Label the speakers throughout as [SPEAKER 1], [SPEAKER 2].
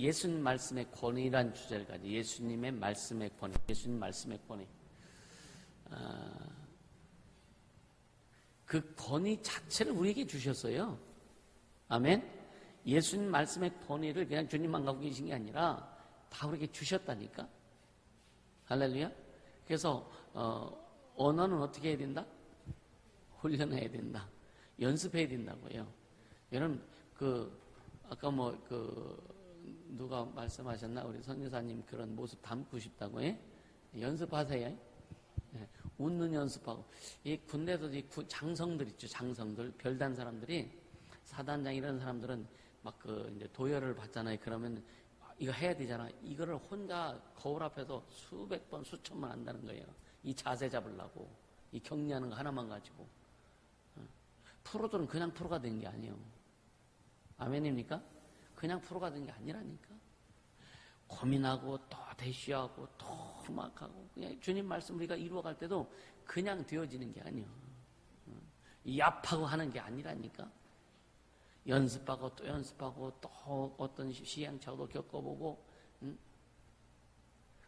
[SPEAKER 1] 예수님 말씀의 권위란 주제를 가지고 예수님의 말씀의 권위, 예수님 말씀의 권위. 그 권위 자체를 우리에게 주셨어요. 아멘. 예수님 말씀의 권위를 그냥 주님만 갖고 계신 게 아니라 다 우리에게 주셨다니까. 할렐루야. 그래서 언어는 어떻게 해야 된다? 훈련해야 된다. 연습해야 된다고요. 여러분 아까 누가 말씀하셨나? 우리 선교사님 그런 모습 담고 싶다고 해? 연습하세요. 예, 웃는 연습하고. 이 군대도 이 장성들 있죠. 장성들, 별단 사람들이, 사단장 이런 사람들은 이제 도열을 받잖아요. 그러면 이거 해야 되잖아. 이거를 혼자 거울 앞에서 수백 번, 수천 번 한다는 거예요. 이 자세 잡으려고. 이 격리하는 거 하나만 가지고. 프로들은 그냥 프로가 된 게 아니에요. 아멘입니까? 그냥 프로가 된 게 아니라니까. 고민하고 또 대쉬하고 또 막 하고 그냥 주님 말씀 우리가 이루어갈 때도 그냥 되어지는 게 아니에요. 얍하고 하는 게 아니라니까. 연습하고 또 연습하고 또 어떤 시행착오도 겪어보고,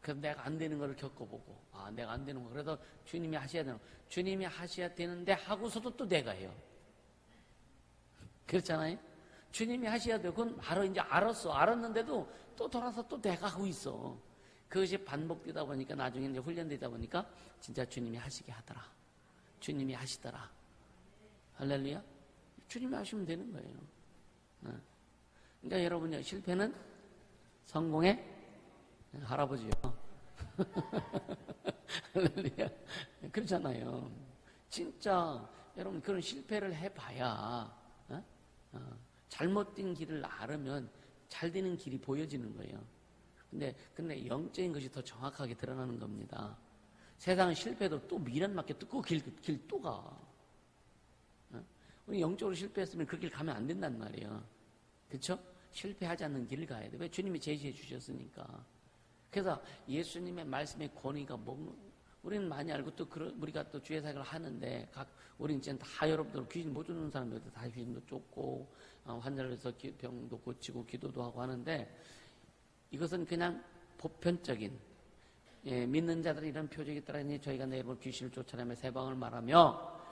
[SPEAKER 1] 그래서 내가 안 되는 거를 겪어보고, 내가 안 되는 거 그래도 주님이 하셔야 되는 거, 주님이 하셔야 되는데 하고서도 또 내가 해요. 그렇잖아요. 주님이 하셔야 되고 그건 바로 이제 알았는데도 또 돌아서 또 내가 하고 있어. 그것이 반복되다 보니까 나중에 이제 훈련되다 보니까 진짜 주님이 하시게 하더라. 주님이 하시더라. 할렐루야. 주님이 하시면 되는 거예요. 그러니까 여러분요, 실패는 성공의 할아버지요. 할렐루야. 그렇잖아요. 진짜 여러분 그런 실패를 해봐야 잘못된 길을 알으면 잘 되는 길이 보여지는 거예요. 근데 영적인 것이 더 정확하게 드러나는 겁니다. 세상은 실패도 또 미련 맞게 또 길 또 가. 우리 영적으로 실패했으면 그 길 가면 안 된단 말이에요. 그렇죠? 실패하지 않는 길을 가야 돼. 왜? 주님이 제시해 주셨으니까. 그래서 예수님의 말씀의 권위가 우리는 많이 알고 또 우리가 또 주의 사역을 하는데 우리는 이제 다 여러분들 귀신 못 쫓는 사람들도 다 귀신도 쫓고 환자를 위해서 병도 고치고 기도도 하고 하는데 이것은 그냥 보편적인 믿는 자들이 이런 표적이 있더라니 저희가 내일 귀신을 쫓아내며 새 방을 말하며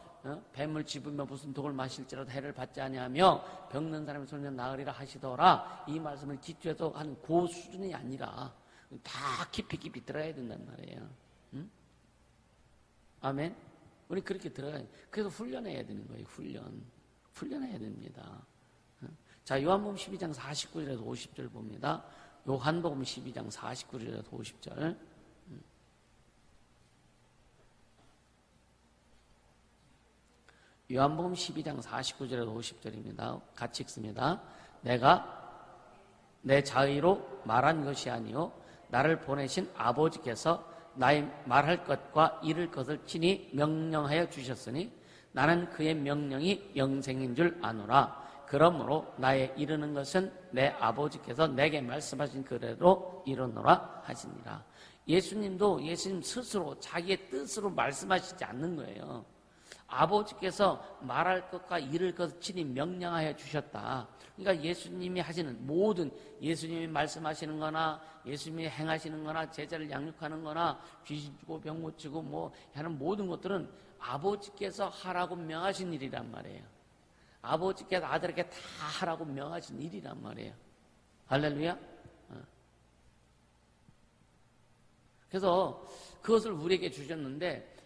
[SPEAKER 1] 뱀을 집으며 무슨 독을 마실지라도 해를 받지 아니하며 병든 사람의 소년 나으리라 하시더라. 이 말씀을 기초해서 하는 그 수준이 아니라 다 깊이 들어야 된단 말이에요. 아멘. 우리 그렇게 들어가야 돼. 그래서 훈련해야 되는 거예요. 훈련해야 됩니다. 자, 요한복음 12장 49절에서 50절 봅니다. 요한복음 12장 49절에서 50절. 요한복음 12장 49절에서 50절입니다. 같이 읽습니다. 내가 내 자의로 말한 것이 아니요 나를 보내신 아버지께서 나의 말할 것과 이룰 것을 친히 명령하여 주셨으니 나는 그의 명령이 영생인 줄 아노라. 그러므로 나의 이르는 것은 내 아버지께서 내게 말씀하신 그대로 이루노라 하시니라. 예수님도 예수님 스스로 자기의 뜻으로 말씀하시지 않는 거예요. 아버지께서 말할 것과 이룰 것을 친히 명령하여 주셨다. 그러니까 예수님이 하시는 모든 예수님이 말씀하시는 거나 예수님이 행하시는 거나 제자를 양육하는 거나 귀신 주고 병 고치고 뭐 하는 모든 것들은 아버지께서 하라고 명하신 일이란 말이에요. 아버지께서 아들에게 다 하라고 명하신 일이란 말이에요. 할렐루야. 그래서 그것을 우리에게 주셨는데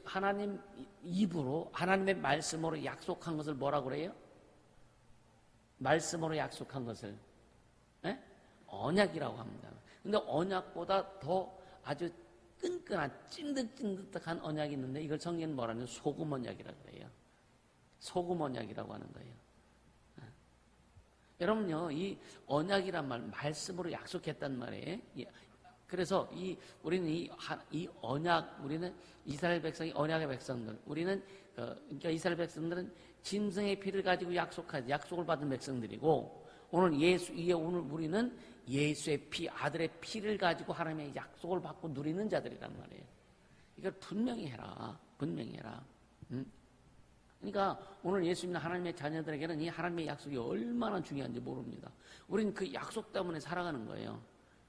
[SPEAKER 1] 하나님 입으로 하나님의 말씀으로 약속한 것을 뭐라고 그래요? 말씀으로 약속한 것을 언약이라고 합니다. 근데 언약보다 더 아주 끈끈한 찐득찐득한 언약이 있는데 이걸 성경은 뭐라 하냐면 소금 언약이라고 그래요. 소금 언약이라고 하는 거예요. 여러분요, 이 언약이란 말씀으로 약속했단 말이에요. 그래서 우리는 이 언약, 우리는 이스라엘 백성이 언약의 백성들, 우리는 그러니까 이스라엘 백성들은 짐승의 피를 가지고 약속을 받은 백성들이고 오늘 우리는 예수의 피, 아들의 피를 가지고 하나님의 약속을 받고 누리는 자들이란 말이에요. 이걸 분명히 해라. 응? 그러니까 오늘 예수 믿는 하나님의 자녀들에게는 이 하나님의 약속이 얼마나 중요한지 모릅니다. 우리는 그 약속 때문에 살아가는 거예요.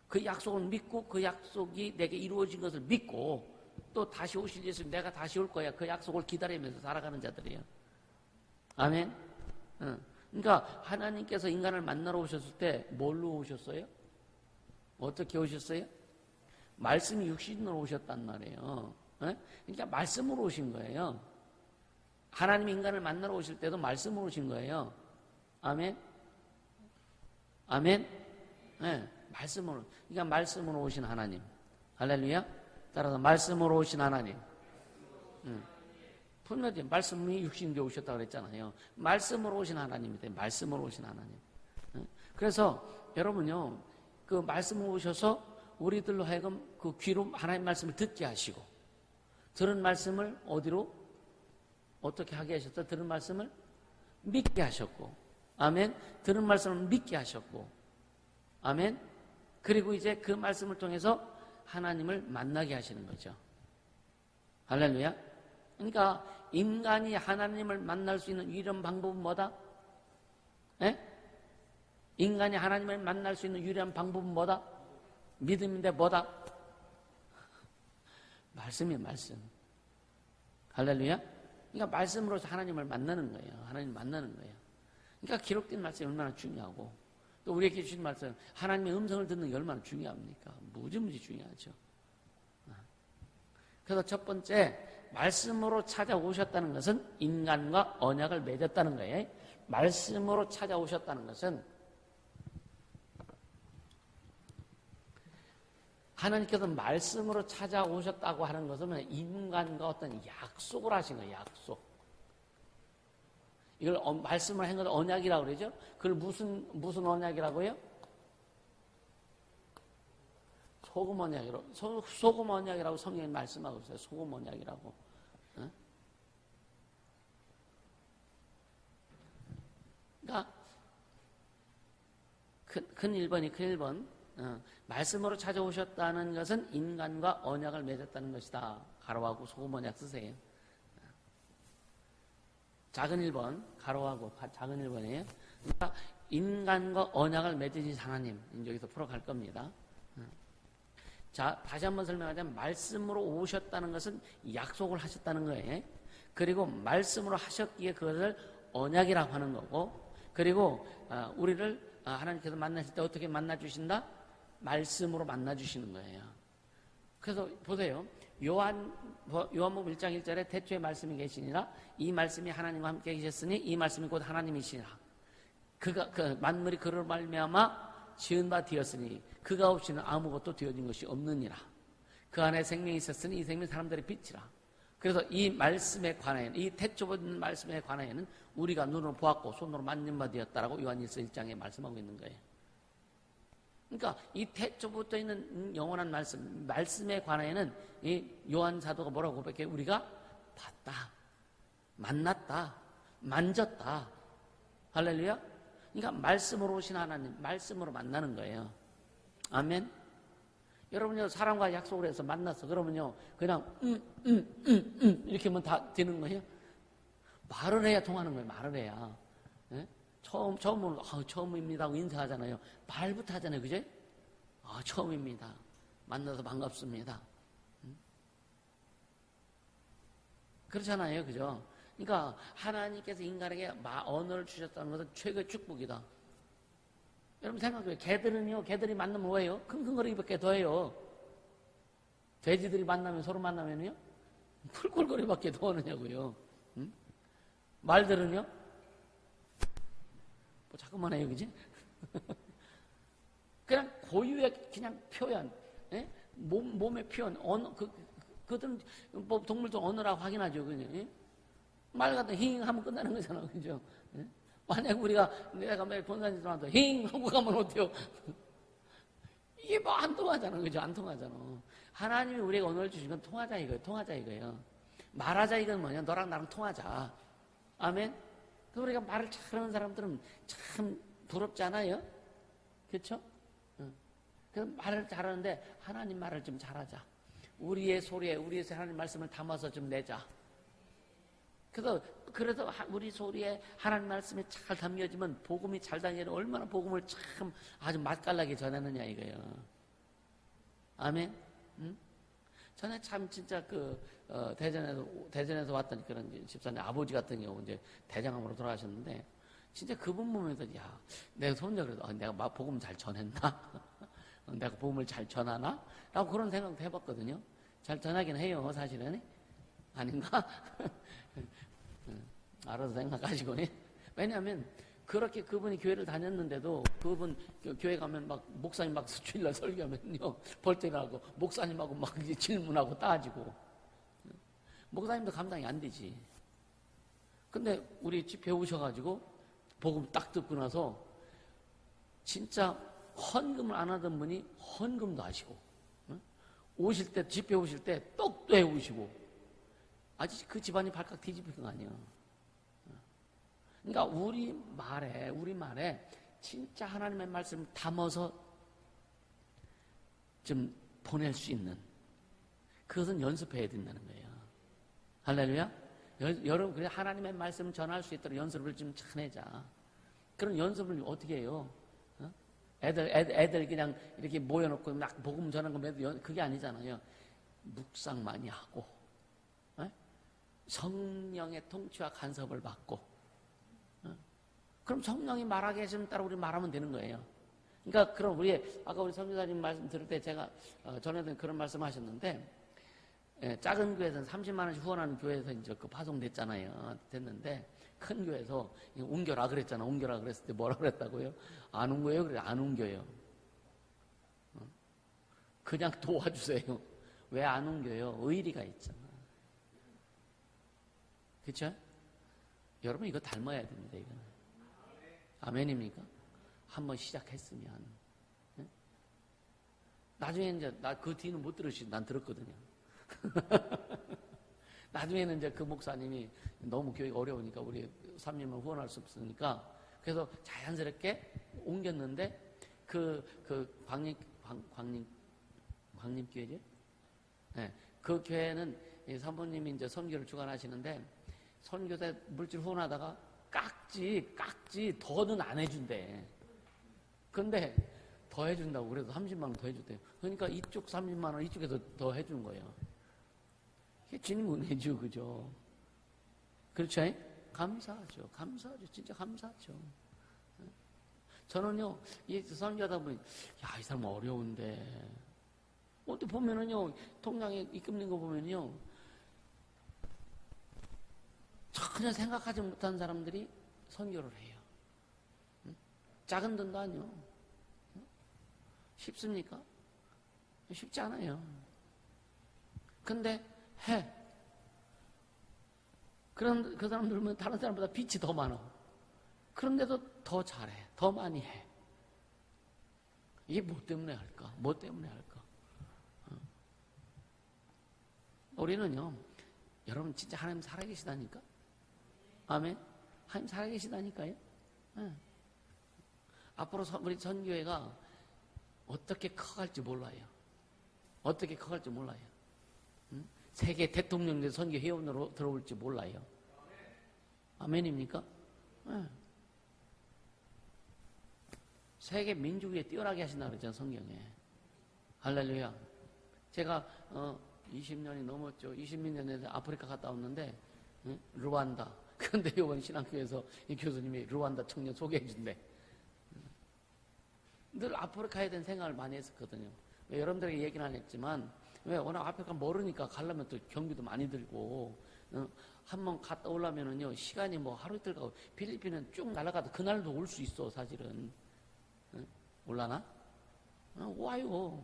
[SPEAKER 1] 그 약속을 믿고 그 약속이 내게 이루어진 것을 믿고 또 다시 오실 예수님 내가 다시 올 거야. 그 약속을 기다리면서 살아가는 자들이에요. 아멘. 그러니까 하나님께서 인간을 만나러 오셨을 때 뭘로 오셨어요? 어떻게 오셨어요? 말씀이 육신으로 오셨단 말이에요. 그러니까 말씀으로 오신 거예요. 하나님이 인간을 만나러 오실 때도 말씀으로 오신 거예요. 아멘. 아멘. 네, 말씀으로. 그러니까 말씀으로 오신 하나님. 할렐루야. 따라서 말씀으로 오신 하나님. 분명히 말씀이 육신되어 오셨다고 그랬잖아요. 말씀으로 오신 하나님이다. 말씀으로 오신 하나님. 그래서 여러분요, 그 말씀으로 오셔서 우리들로 하여금 그 귀로 하나님 말씀을 듣게 하시고, 들은 말씀을 어디로? 어떻게 하게 하셨어요? 들은 말씀을 믿게 하셨고, 아멘. 들은 말씀을 믿게 하셨고, 아멘. 그리고 이제 그 말씀을 통해서 하나님을 만나게 하시는 거죠. 할렐루야. 그러니까 인간이 하나님을 만날 수 있는 유일한 방법은 뭐다? 에? 인간이 하나님을 만날 수 있는 유일한 방법은 뭐다? 믿음인데 뭐다? 말씀이에요, 말씀. 할렐루야. 그러니까 말씀으로서 하나님을 만나는 거예요. 하나님 만나는 거예요. 그러니까 기록된 말씀이 얼마나 중요하고 또 우리에게 주신 말씀, 하나님의 음성을 듣는 게 얼마나 중요합니까? 무지무지 중요하죠. 그래서 첫 번째, 말씀으로 찾아오셨다는 것은 인간과 언약을 맺었다는 거예요. 말씀으로 찾아오셨다는 것은 하나님께서 말씀으로 찾아오셨다고 하는 것은 인간과 어떤 약속을 하신 거예요. 약속. 이걸 말씀을 한 것을 언약이라고 그러죠. 그걸 무슨 언약이라고요? 소금 언약이라고. 소금 언약이라고 성경이 말씀하고 있어요. 소금 언약이라고. 그러니까 큰 1번이 큰 1번. 말씀으로 찾아오셨다는 것은 인간과 언약을 맺었다는 것이다. 가로하고 소금 언약 쓰세요. 작은 1번, 가로하고 작은 1번이에요. 그러니까 인간과 언약을 맺으신 하나님, 여기서 풀어갈 겁니다. 자, 다시 한번 설명하자면 말씀으로 오셨다는 것은 약속을 하셨다는 거예요. 그리고 말씀으로 하셨기에 그것을 언약이라고 하는 거고, 그리고 우리를 하나님께서 만나실 때 어떻게 만나주신다? 말씀으로 만나주시는 거예요. 그래서 보세요. 요한복음 1장 1절에 태초에 말씀이 계시니라 이 말씀이 하나님과 함께 계셨으니 이 말씀이 곧 하나님이시니라. 그가 만물이 그를 말미암아 지은 바 되었으니 그가 없이는 아무것도 되어진 것이 없느니라. 그 안에 생명이 있었으니 이 생명이 사람들의 빛이라. 그래서 이 말씀에 관하여는, 이 태초에 있는 말씀에 관하여는 우리가 눈으로 보았고 손으로 만진 바 되었다라고 요한일서 1장에 말씀하고 있는 거예요. 그러니까 이 태초부터 있는 영원한 말씀에 관하여는 이 요한 사도가 뭐라고 고백해? 우리가 봤다, 만났다, 만졌다. 할렐루야. 그러니까 말씀으로 오신 하나님, 말씀으로 만나는 거예요. 아멘. 여러분요, 사람과 약속을 해서 만났어. 그러면요, 그냥 이렇게 하면 다 되는 거예요. 말을 해야 통하는 거예요. 말을 해야. 예? 처음으로 처음입니다 하고 인사하잖아요. 말부터 하잖아요. 그죠? 처음입니다. 만나서 반갑습니다. 그렇잖아요. 그죠? 그러니까 하나님께서 인간에게 언어를 주셨다는 것은 최고의 축복이다. 여러분 생각해요. 개들이 만나면 뭐예요? 킁킁거리기밖에 더해요. 돼지들이 서로 만나면요? 쿨쿨거리기밖에 더 하느냐고요. 응? 말들은요? 뭐 자꾸만 해요, 그지? 그냥 고유의 그냥 표현, 예? 몸의 표현, 그들은 뭐 동물도 언어라고 확인하죠, 그냥. 예? 말 같은 힝 하면 끝나는 거잖아, 그죠? 예? 만약 내가 매일 본산에서 나와도 힝 하고 가면 어때요? 이게 뭐 안 통하잖아, 그죠? 안 통하잖아. 하나님이 우리에게 언어를 주신 건 통하자 이거예요. 말하자 이건 뭐냐? 너랑 나랑 통하자. 아멘? 우리가 말을 잘하는 사람들은 참 부럽지 않아요? 그렇죠? 그래서 말을 잘하는데 하나님 말을 좀 잘하자. 우리의 소리에 하나님 말씀을 담아서 좀 내자. 그래서 그래도 우리 소리에 하나님 말씀이 잘 담겨지면 복음이 잘 다니는 얼마나 복음을 참 아주 맛깔나게 전하느냐 이거예요. 아멘. 응? 전에 참 진짜 대전에서 왔던 그런 집사님 아버지 같은 경우 이제 대장암으로 돌아가셨는데 진짜 그분 보면서 야, 내 손자 그래도 내가 막 복음 잘 전했나? 내가 복음을 잘 전하나? 라고 그런 생각도 해봤거든요. 잘 전하긴 해요, 사실은. 아닌가? 알아서 생각하시고. 왜냐하면 그렇게 그분이 교회를 다녔는데도 그분 교회 가면 막 목사님 막 주일날 설교하면요 벌떼나고 목사님하고 막 이제 질문하고 따지고 목사님도 감당이 안 되지. 근데 우리 집회 오셔가지고 복음 딱 듣고 나서 진짜 헌금을 안 하던 분이 헌금도 하시고 오실 때 집회 오실 때 떡도 해오시고 아직 그 집안이 발칵 뒤집힌 거 아니에요. 그러니까 우리 말에 진짜 하나님의 말씀을 담아서 좀 보낼 수 있는 그것은 연습해야 된다는 거예요. 할렐루야. 여러분 그래 하나님의 말씀을 전할 수 있도록 연습을 좀 쳐내자. 그런 연습을 어떻게 해요? 애들 그냥 이렇게 모여놓고 막 복음 전하는 거 그게 아니잖아요. 묵상 많이 하고 성령의 통치와 간섭을 받고 그럼 성령이 말하게 해주면 따라 우리 말하면 되는 거예요. 그러니까 그럼 아까 우리 선교사님 말씀 들을 때 제가 전에도 그런 말씀 하셨는데 작은 교회에서는 30만 원씩 후원하는 교회에서 이제 그 파송됐잖아요. 됐는데 큰 교회에서 옮겨라 그랬잖아. 옮겨라 그랬을 때 뭐라 그랬다고요? 안 옮겨요? 그래 안 옮겨요. 그냥 도와주세요. 왜 안 옮겨요? 의리가 있잖아. 그렇죠? 여러분 이거 닮아야 됩니다. 이거는. 아멘입니까? 한번 시작했으면. 네? 나중에 이제 그 뒤는 못 들으시고 난 들었거든요. 나중에는 이제 그 목사님이 너무 교회가 어려우니까 우리 3년만 후원할 수 없으니까 그래서 자연스럽게 옮겼는데 광림교회죠? 네. 그 교회는 사모님이 이제 선교를 주관하시는데 선교사 물질 후원하다가 깍지 더는 안 해준대. 근데 더 해준다고 그래도 30만 원 더 해줬대요. 그러니까 이쪽 30만 원 이쪽에서 더 해준 거예요. 이게 주님 은혜죠, 그죠? 그렇죠? 감사하죠. 진짜 감사하죠. 저는요, 이 선교하다 보니, 야, 이 사람 어려운데. 어떻게 보면은요, 통장에 입금된 거 보면요, 전혀 생각하지 못한 사람들이 선교를 해요. 작은 돈도 아니요. 쉽습니까? 쉽지 않아요. 근데 해. 그런 그 사람들 보면 다른 사람보다 빚이 더 많아. 그런데도 더 잘해. 더 많이 해. 이게 뭐 때문에 할까? 뭐 때문에 할까? 우리는요, 여러분 진짜 하나님 살아계시다니까? 아멘? 하나님 살아계시다니까요? 네. 앞으로 우리 선교회가 어떻게 커갈지 몰라요. 어떻게 커갈지 몰라요. 응? 세계 대통령들 선교 회원으로 들어올지 몰라요. 아멘입니까? 네. 세계 민주주의에 뛰어나게 하신다 그랬잖아요, 성경에. 할렐루야. 제가 20년이 넘었죠. 20년 전에 아프리카 갔다 왔는데 루안다. 그런데 이번 신학교에서 이 교수님이 루안다 청년 소개해 준대. 늘 아프리카에 대한 생각을 많이 했었거든요. 왜 여러분들에게 얘기는 안 했지만 왜 워낙 아프리카 모르니까 가려면 또 경비도 많이 들고 한번 갔다 오려면은요 시간이 뭐 하루 이틀 가고 필리핀은 쭉 날아가도 그날도 올 수 있어 사실은. 올라나? 와요.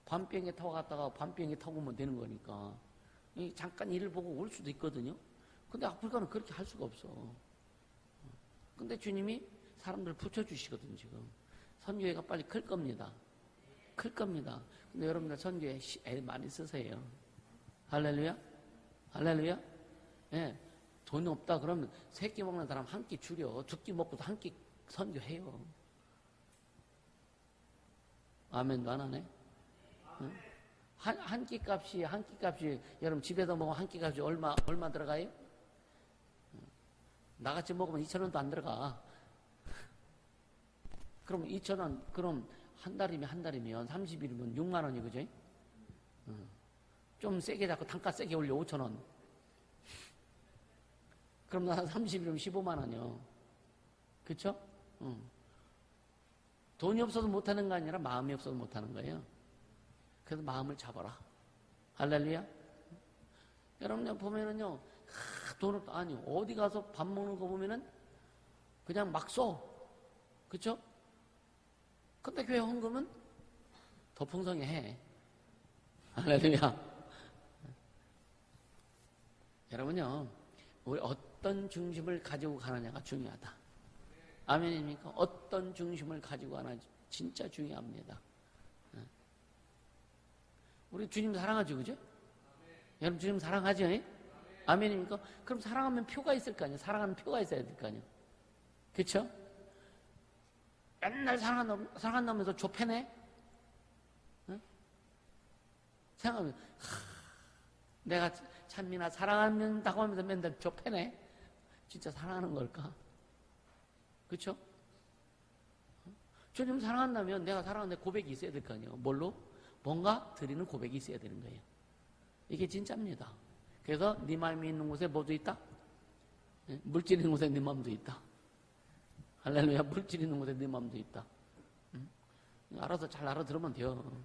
[SPEAKER 1] 밤비행기 타고 갔다가 밤비행기 타고 오면 되는 거니까. 잠깐 일을 보고 올 수도 있거든요. 근데 아프리카는 그렇게 할 수가 없어. 근데 주님이 사람들을 붙여주시거든요, 지금. 선교회가 빨리 클 겁니다. 클 겁니다. 근데 여러분들 선교회 애 많이 쓰세요. 할렐루야? 할렐루야? 예. 돈이 없다 그러면 세 끼 먹는 사람 한 끼 줄여. 두 끼 먹고도 한 끼 선교해요. 아멘도 안 하네? 응? 한 끼 값이, 여러분 집에서 먹으면 한 끼 값이 얼마 들어가요? 나같이 먹으면 2,000원도 안 들어가. 그럼 2,000원, 그럼 한 달이면 30일이면 6만 원이 그죠? 좀 세게 잡고 단가 세게 올려 5,000원. 그럼 나 30일이면 15만 원이요. 그쵸? 돈이 없어서 못하는 거 아니라 마음이 없어서 못하는 거예요. 그래서 마음을 잡아라. 할렐루야. 여러분 보면은요, 돈을, 아니, 어디 가서 밥 먹는 거 보면은 그냥 막 써. 그쵸? 근데 교회 헌금은 더 풍성해. 할렐루야. 여러분요, 우리 어떤 중심을 가지고 가느냐가 중요하다. 아멘입니까? 어떤 중심을 가지고 가느냐 진짜 중요합니다. 우리 주님 사랑하죠, 그죠? 여러분 주님 사랑하죠? 아멘입니까? 그럼 사랑하면 표가 있을 거 아니에요? 사랑하는 표가 있어야 될 거 아니에요? 그쵸? 맨날 사랑한다면서 좁혀내? 응? 생각하면, 내가 찬미나 사랑한다고 하면서 맨날 좁혀내? 진짜 사랑하는 걸까? 그쵸? 주님 사랑한다면 내가 사랑하는데 고백이 있어야 될 거 아니에요? 뭘로? 뭔가 드리는 고백이 있어야 되는 거예요. 이게 진짜입니다. 그래서 네 마음이 있는 곳에 뭐도 있다? 물질 있는 곳에 네 마음도 있다. 할렐루야. 물질 있는 곳에 네 마음도 있다. 응? 알아서 잘 알아들으면 돼요.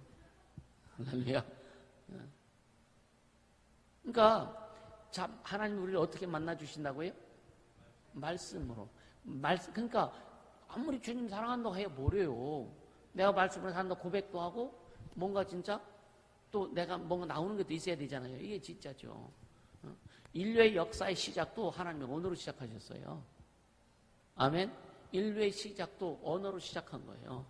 [SPEAKER 1] 할렐루야. 그러니까 참 하나님 우리를 어떻게 만나주신다고요? 말씀으로. 그러니까 아무리 주님 사랑한다고 해야 뭐래요. 내가 말씀으로 산다 고백도 하고 뭔가 진짜 또 내가 뭔가 나오는 것도 있어야 되잖아요. 이게 진짜죠. 인류의 역사의 시작도 하나님이 언어로 시작하셨어요. 아멘. 인류의 시작도 언어로 시작한 거예요.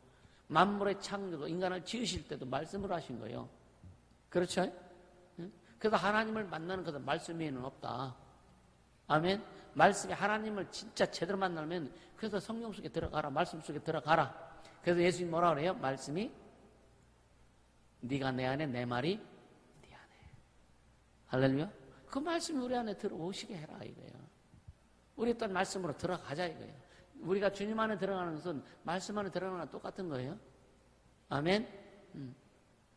[SPEAKER 1] 만물의 창조도 인간을 지으실 때도 말씀으로 하신 거예요. 그렇죠? 그래서 하나님을 만나는 것은 말씀 외에는 없다. 아멘. 말씀이 하나님을 진짜 제대로 만나면 그래서 성령 속에 들어가라. 말씀 속에 들어가라. 그래서 예수님 뭐라 그래요? 말씀이 네가 내 안에 내 말이 네 안에. 할렐루야. 그 말씀이 우리 안에 들어오시게 해라 이거예요. 우리 일단 말씀으로 들어가자 이거예요. 우리가 주님 안에 들어가는 것은 말씀 안에 들어가는 거랑 똑같은 거예요. 아멘.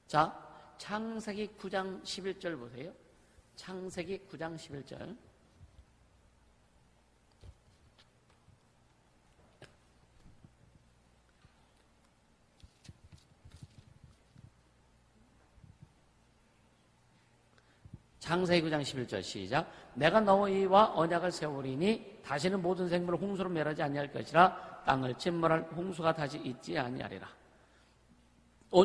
[SPEAKER 1] 자, 창세기 9장 11절 보세요. 창세기 9장 11절. 창세기 9장 11절 시작. 내가 너희와 언약을 세우리니 다시는 모든 생물을 홍수로 멸하지 아니할 것이라. 땅을 침몰할 홍수가 다시 있지 아니하리라.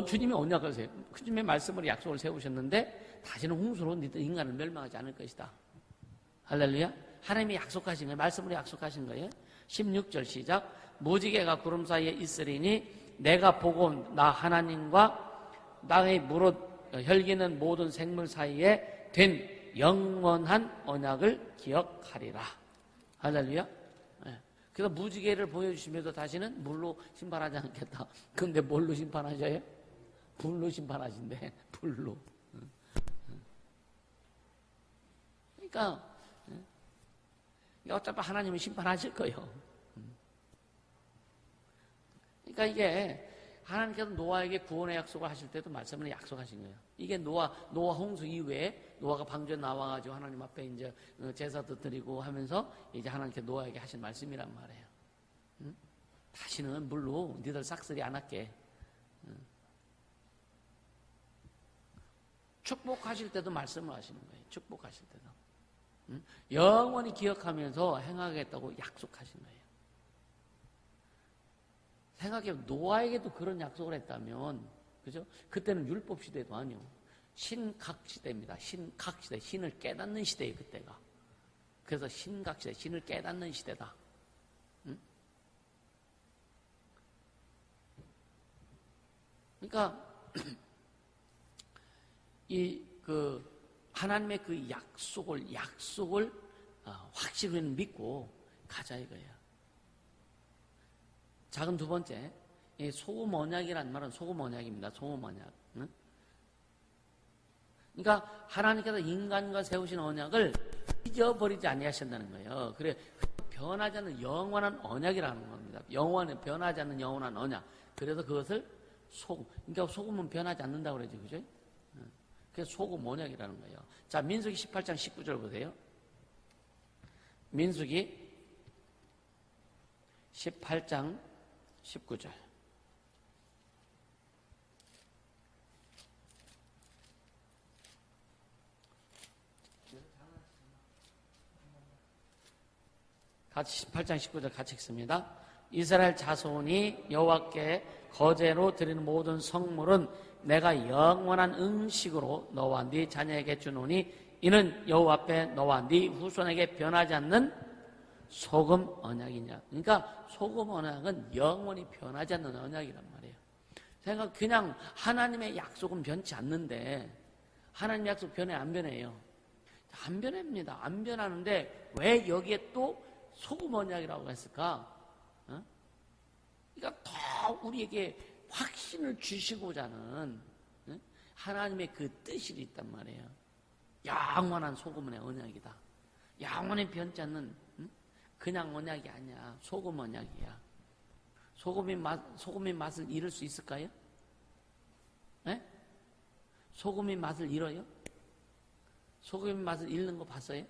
[SPEAKER 1] 주님이 언약을 주님의 말씀으로 약속을 세우셨는데 다시는 홍수로 너희들 인간을 멸망하지 않을 것이다. 할렐루야. 하나님이 약속하신 거예요. 말씀으로 약속하신 거예요. 16절 시작. 무지개가 구름 사이에 있으리니 내가 보고 나 하나님과 땅의 무릇 혈기는 모든 생물 사이에 된 영원한 언약을 기억하리라. 할렐루야. 네. 그래서 무지개를 보여주시면서 다시는 물로 심판하지 않겠다. 근데 뭘로 심판하셔요? 불로 심판하신대. 불로. 그러니까 어차피 하나님은 심판하실 거예요. 그러니까 이게 하나님께서 노아에게 구원의 약속을 하실 때도 말씀을 약속하신 거예요. 이게 노아 홍수 이후에 노아가 방주에 나와가지고 하나님 앞에 이제 제사도 드리고 하면서 이제 하나님께 노아에게 하신 말씀이란 말이에요. 응? 다시는 물로 니들 싹쓸이 안 할게. 응? 축복하실 때도 말씀을 하시는 거예요. 축복하실 때도. 응? 영원히 기억하면서 행하겠다고 약속하신 거예요. 생각해 노아에게도 그런 약속을 했다면, 그죠? 그때는 율법 시대도 아니요. 신각 시대입니다. 신각 시대. 신을 깨닫는 시대예요, 그때가. 그래서 신각 시대, 신을 깨닫는 시대다. 응? 그러니까, 하나님의 그 약속을 확실히 믿고 가자 이거예요. 작은 두 번째, 소금 언약이라는 말은 소금 언약입니다. 소금 언약. 응? 그러니까 하나님께서 인간과 세우신 언약을 잊어버리지 아니하신다는 거예요. 그래 변하지 않는 영원한 언약이라는 겁니다. 영원히 변하지 않는 영원한 언약. 그래서 그것을 소금. 그러니까 소금은 변하지 않는다고 그러죠. 그죠? 그래서 소금 언약이라는 거예요. 자, 민수기 18장 19절 보세요. 민수기 18장 19절. 같이 18장 19절 같이 읽습니다. 이스라엘 자손이 여호와께 거제로 드리는 모든 성물은 내가 영원한 음식으로 너와 네 자녀에게 주노니 이는 여호와 앞에 너와 네 후손에게 변하지 않는 소금 언약이냐. 그러니까 소금 언약은 영원히 변하지 않는 언약이란 말이에요. 생각 그냥 하나님의 약속은 변치 않는데 하나님 약속 변해 안 변해요? 안 변합니다. 안 변하는데 왜 여기에 또 소금 언약이라고 했을까? 그러니까 더 우리에게 확신을 주시고자 하는 하나님의 그 뜻이 있단 말이에요. 영원한 소금의 언약이다. 영원히 변치 않는 그냥 언약이 아니야. 소금 언약이야. 소금의 맛을 잃을 수 있을까요? 네? 소금의 맛을 잃어요? 소금의 맛을 잃는 거 봤어요?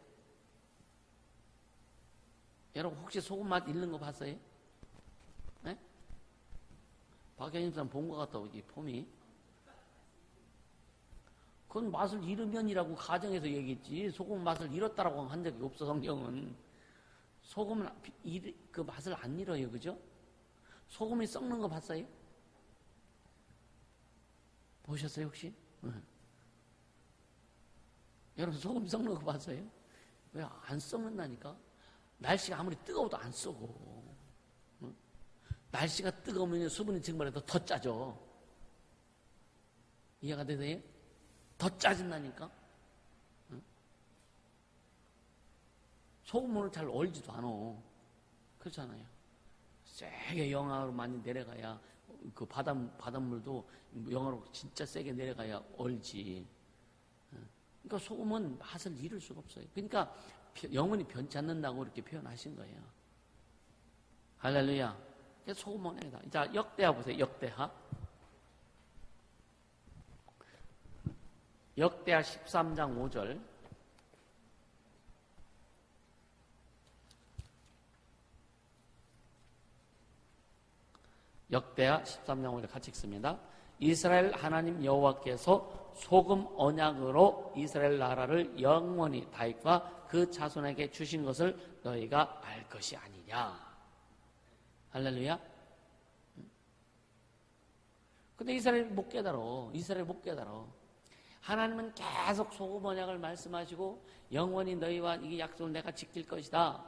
[SPEAKER 1] 여러분 혹시 소금 맛 잃는 거 봤어요? 네? 박현님 사람 본 것 같다, 이 폼이. 그건 맛을 잃으면이라고 가정에서 얘기했지. 소금 맛을 잃었다라고 한 적이 없어, 성경은. 소금은 그 맛을 안 잃어요, 그죠? 소금이 썩는 거 봤어요? 보셨어요, 혹시? 여러분, 소금 썩는 거 봤어요? 왜 안 썩는다니까? 날씨가 아무리 뜨거워도 안 썩어. 날씨가 뜨거우면 수분이 증발해서 더 짜져. 이해가 되세요? 더 짜진다니까? 소금물을 잘 얼지도 않아. 그렇잖아요. 세게 영하로 많이 내려가야 그 바닷물도 영하로 진짜 세게 내려가야 얼지. 그러니까 소금은 맛을 잃을 수가 없어요. 그러니까 영원히 변치 않는다고 이렇게 표현하신 거예요. 할렐루야. 소금 언약이다. 자, 역대하 보세요. 역대하. 역대하 13장 5절. 역대하 13장 5절 같이 읽습니다. 이스라엘 하나님 여호와께서 소금 언약으로 이스라엘 나라를 영원히 다윗과 그 자손에게 주신 것을 너희가 알 것이 아니냐. 할렐루야. 근데 이스라엘 못 깨달아. 이스라엘 못 깨달아. 하나님은 계속 소금 언약을 말씀하시고 영원히 너희와 이 약속을 내가 지킬 것이다.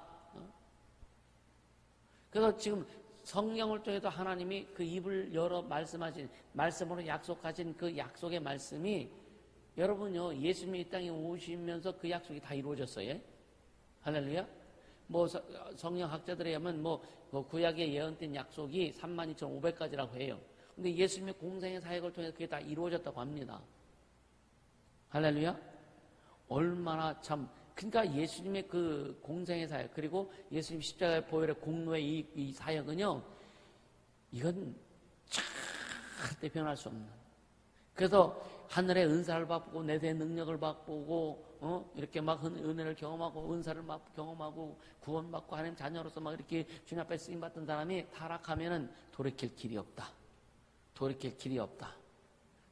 [SPEAKER 1] 그래서 지금 성경을 통해서 하나님이 그 입을 열어 말씀하신, 말씀으로 약속하신 그 약속의 말씀이 여러분요, 예수님이 이 땅에 오시면서 그 약속이 다 이루어졌어요. 할렐루야. 뭐 성경학자들에 의하면 뭐 구약에 예언된 약속이 32,500가지라고 해요. 근데 예수님의 공생의 사역을 통해서 그게 다 이루어졌다고 합니다. 할렐루야. 얼마나 참, 그러니까 예수님의 그 공생의 사역, 그리고 예수님 십자가의 보혈의 공로의 이 사역은요, 이건 절대 변할 수 없는. 그래서 하늘의 은사를 맛보고 내세의 능력을 맛보고 이렇게 막 은혜를 경험하고 은사를 경험하고 구원받고 하나님 자녀로서 막 이렇게 주님 앞에 쓰임 받던 사람이 타락하면은 돌이킬 길이 없다. 돌이킬 길이 없다.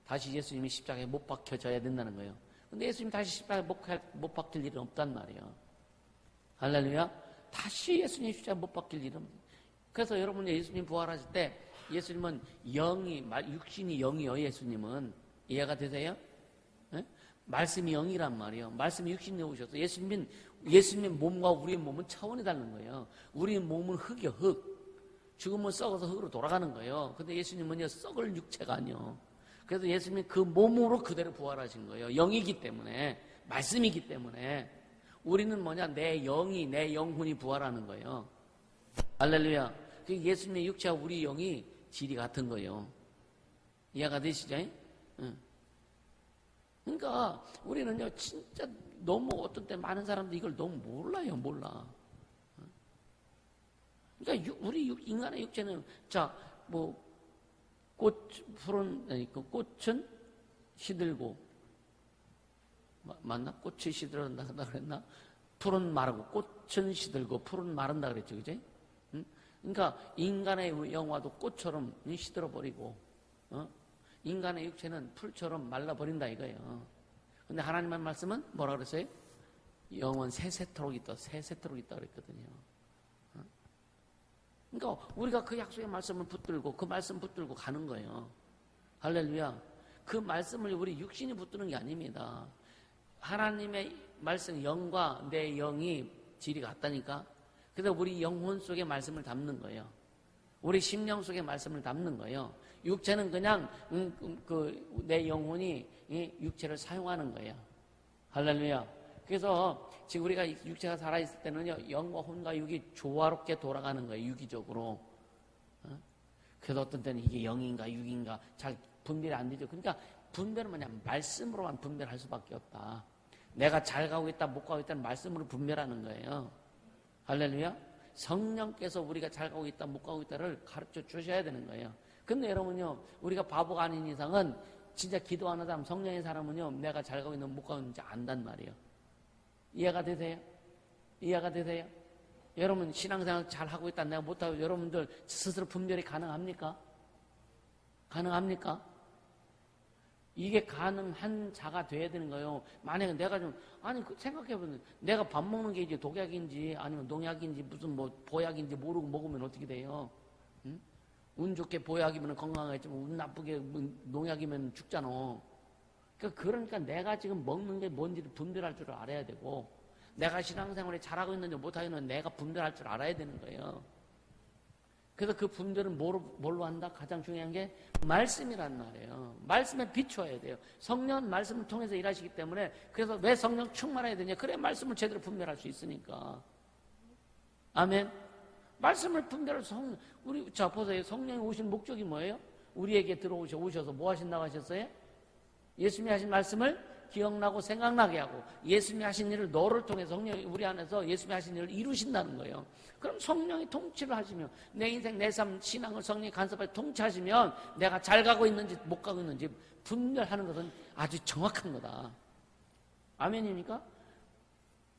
[SPEAKER 1] 다시 예수님이 십자가에 못 박혀져야 된다는 거예요. 근데 예수님 다시 십자가에 못 박힐 일은 없단 말이에요. 할렐루야. 다시 예수님 십자가에 못 박힐 일은. 그래서 여러분 예수님 부활하실 때 예수님은 영이, 육신이 영이요. 예수님은 이해가 되세요? 네? 말씀이 영이란 말이에요. 말씀이 육신이 오셔서 예수님의 몸과 우리의 몸은 차원이 다른 거예요. 우리의 몸은 흙이요, 흙. 죽으면 썩어서 흙으로 돌아가는 거예요. 근데 예수님은요, 썩을 육체가 아니요. 그래서 예수님이 그 몸으로 그대로 부활하신 거예요. 영이기 때문에, 말씀이기 때문에. 우리는 뭐냐, 내 영이, 내 영혼이 부활하는 거예요. 할렐루야. 그 예수님의 육체와 우리 영이 질이 같은 거예요. 이해가 되시죠? 응. 그러니까 우리는요, 진짜 너무 어떤 때 많은 사람들이 이걸 너무 몰라요, 몰라. 그러니까 우리 인간의 육체는 자, 뭐 꽃은 시들고 맞나? 꽃이 시들어간다 그랬나? 풀은 마르고 꽃은 시들고 풀은 마른다 그랬죠, 그지? 응? 그러니까 인간의 영화도 꽃처럼 시들어 버리고, 인간의 육체는 풀처럼 말라 버린다 이거예요. 근데 하나님의 말씀은 뭐라 그랬어요? 영원 세세토록 있다 그랬거든요. 그러니까 우리가 그 약속의 말씀을 붙들고 그 말씀 붙들고 가는 거예요. 할렐루야. 그 말씀을 우리 육신이 붙드는 게 아닙니다. 하나님의 말씀, 영과 내 영이 질이 같다니까. 그래서 우리 영혼 속에 말씀을 담는 거예요. 우리 심령 속에 말씀을 담는 거예요. 육체는 그냥 내 영혼이 육체를 사용하는 거예요. 할렐루야. 그래서 지금 우리가 육체가 살아있을 때는요, 영과 혼과 육이 조화롭게 돌아가는 거예요, 유기적으로. 그래서 어떤 때는 이게 영인가 육인가 잘 분별이 안 되죠. 그러니까 분별은 뭐냐면 말씀으로만 분별할 수밖에 없다. 내가 잘 가고 있다, 못 가고 있다는 말씀으로 분별하는 거예요. 할렐루야. 성령께서 우리가 잘 가고 있다, 못 가고 있다를 가르쳐 주셔야 되는 거예요. 근데 여러분요, 우리가 바보가 아닌 이상은 진짜 기도하는 사람, 성령의 사람은요, 내가 잘 가고 있는 못 가고 있는지 안단 말이에요. 이해가 되세요? 이해가 되세요? 여러분 신앙생활 잘 하고 있다, 내가 못하고, 여러분들 스스로 분별이 가능합니까? 가능합니까? 이게 가능한 자가 돼야 되는 거예요. 만약에 내가 생각해보면 내가 밥 먹는 게 이제 독약인지 아니면 농약인지 무슨 뭐 보약인지 모르고 먹으면 어떻게 돼요? 응? 운 좋게 보약이면 건강하겠지만 운 나쁘게 농약이면 죽잖아. 그러니까 내가 지금 먹는 게 뭔지를 분별할 줄 알아야 되고, 내가 신앙생활에 잘하고 있는지 못하고 있는지 내가 분별할 줄 알아야 되는 거예요. 그래서 그 분별은 뭘로 한다? 가장 중요한 게 말씀이란 말이에요. 말씀에 비추어야 돼요. 성령은 말씀을 통해서 일하시기 때문에, 그래서 왜 성령 충만해야 되냐? 그래 말씀을 제대로 분별할 수 있으니까. 아멘. 말씀을 분별해서 자 보세요. 성령이 오신 목적이 뭐예요? 우리에게 오셔서 뭐 하신다고 하셨어요? 예수님이 하신 말씀을 기억나고 생각나게 하고, 예수님이 하신 일을 너를 통해서 성령이 우리 안에서 예수님이 하신 일을 이루신다는 거예요. 그럼 성령이 통치를 하시면, 내 인생, 내 삶, 신앙을 성령이 간섭하여 통치하시면 내가 잘 가고 있는지 못 가고 있는지 분별하는 것은 아주 정확한 거다. 아멘입니까?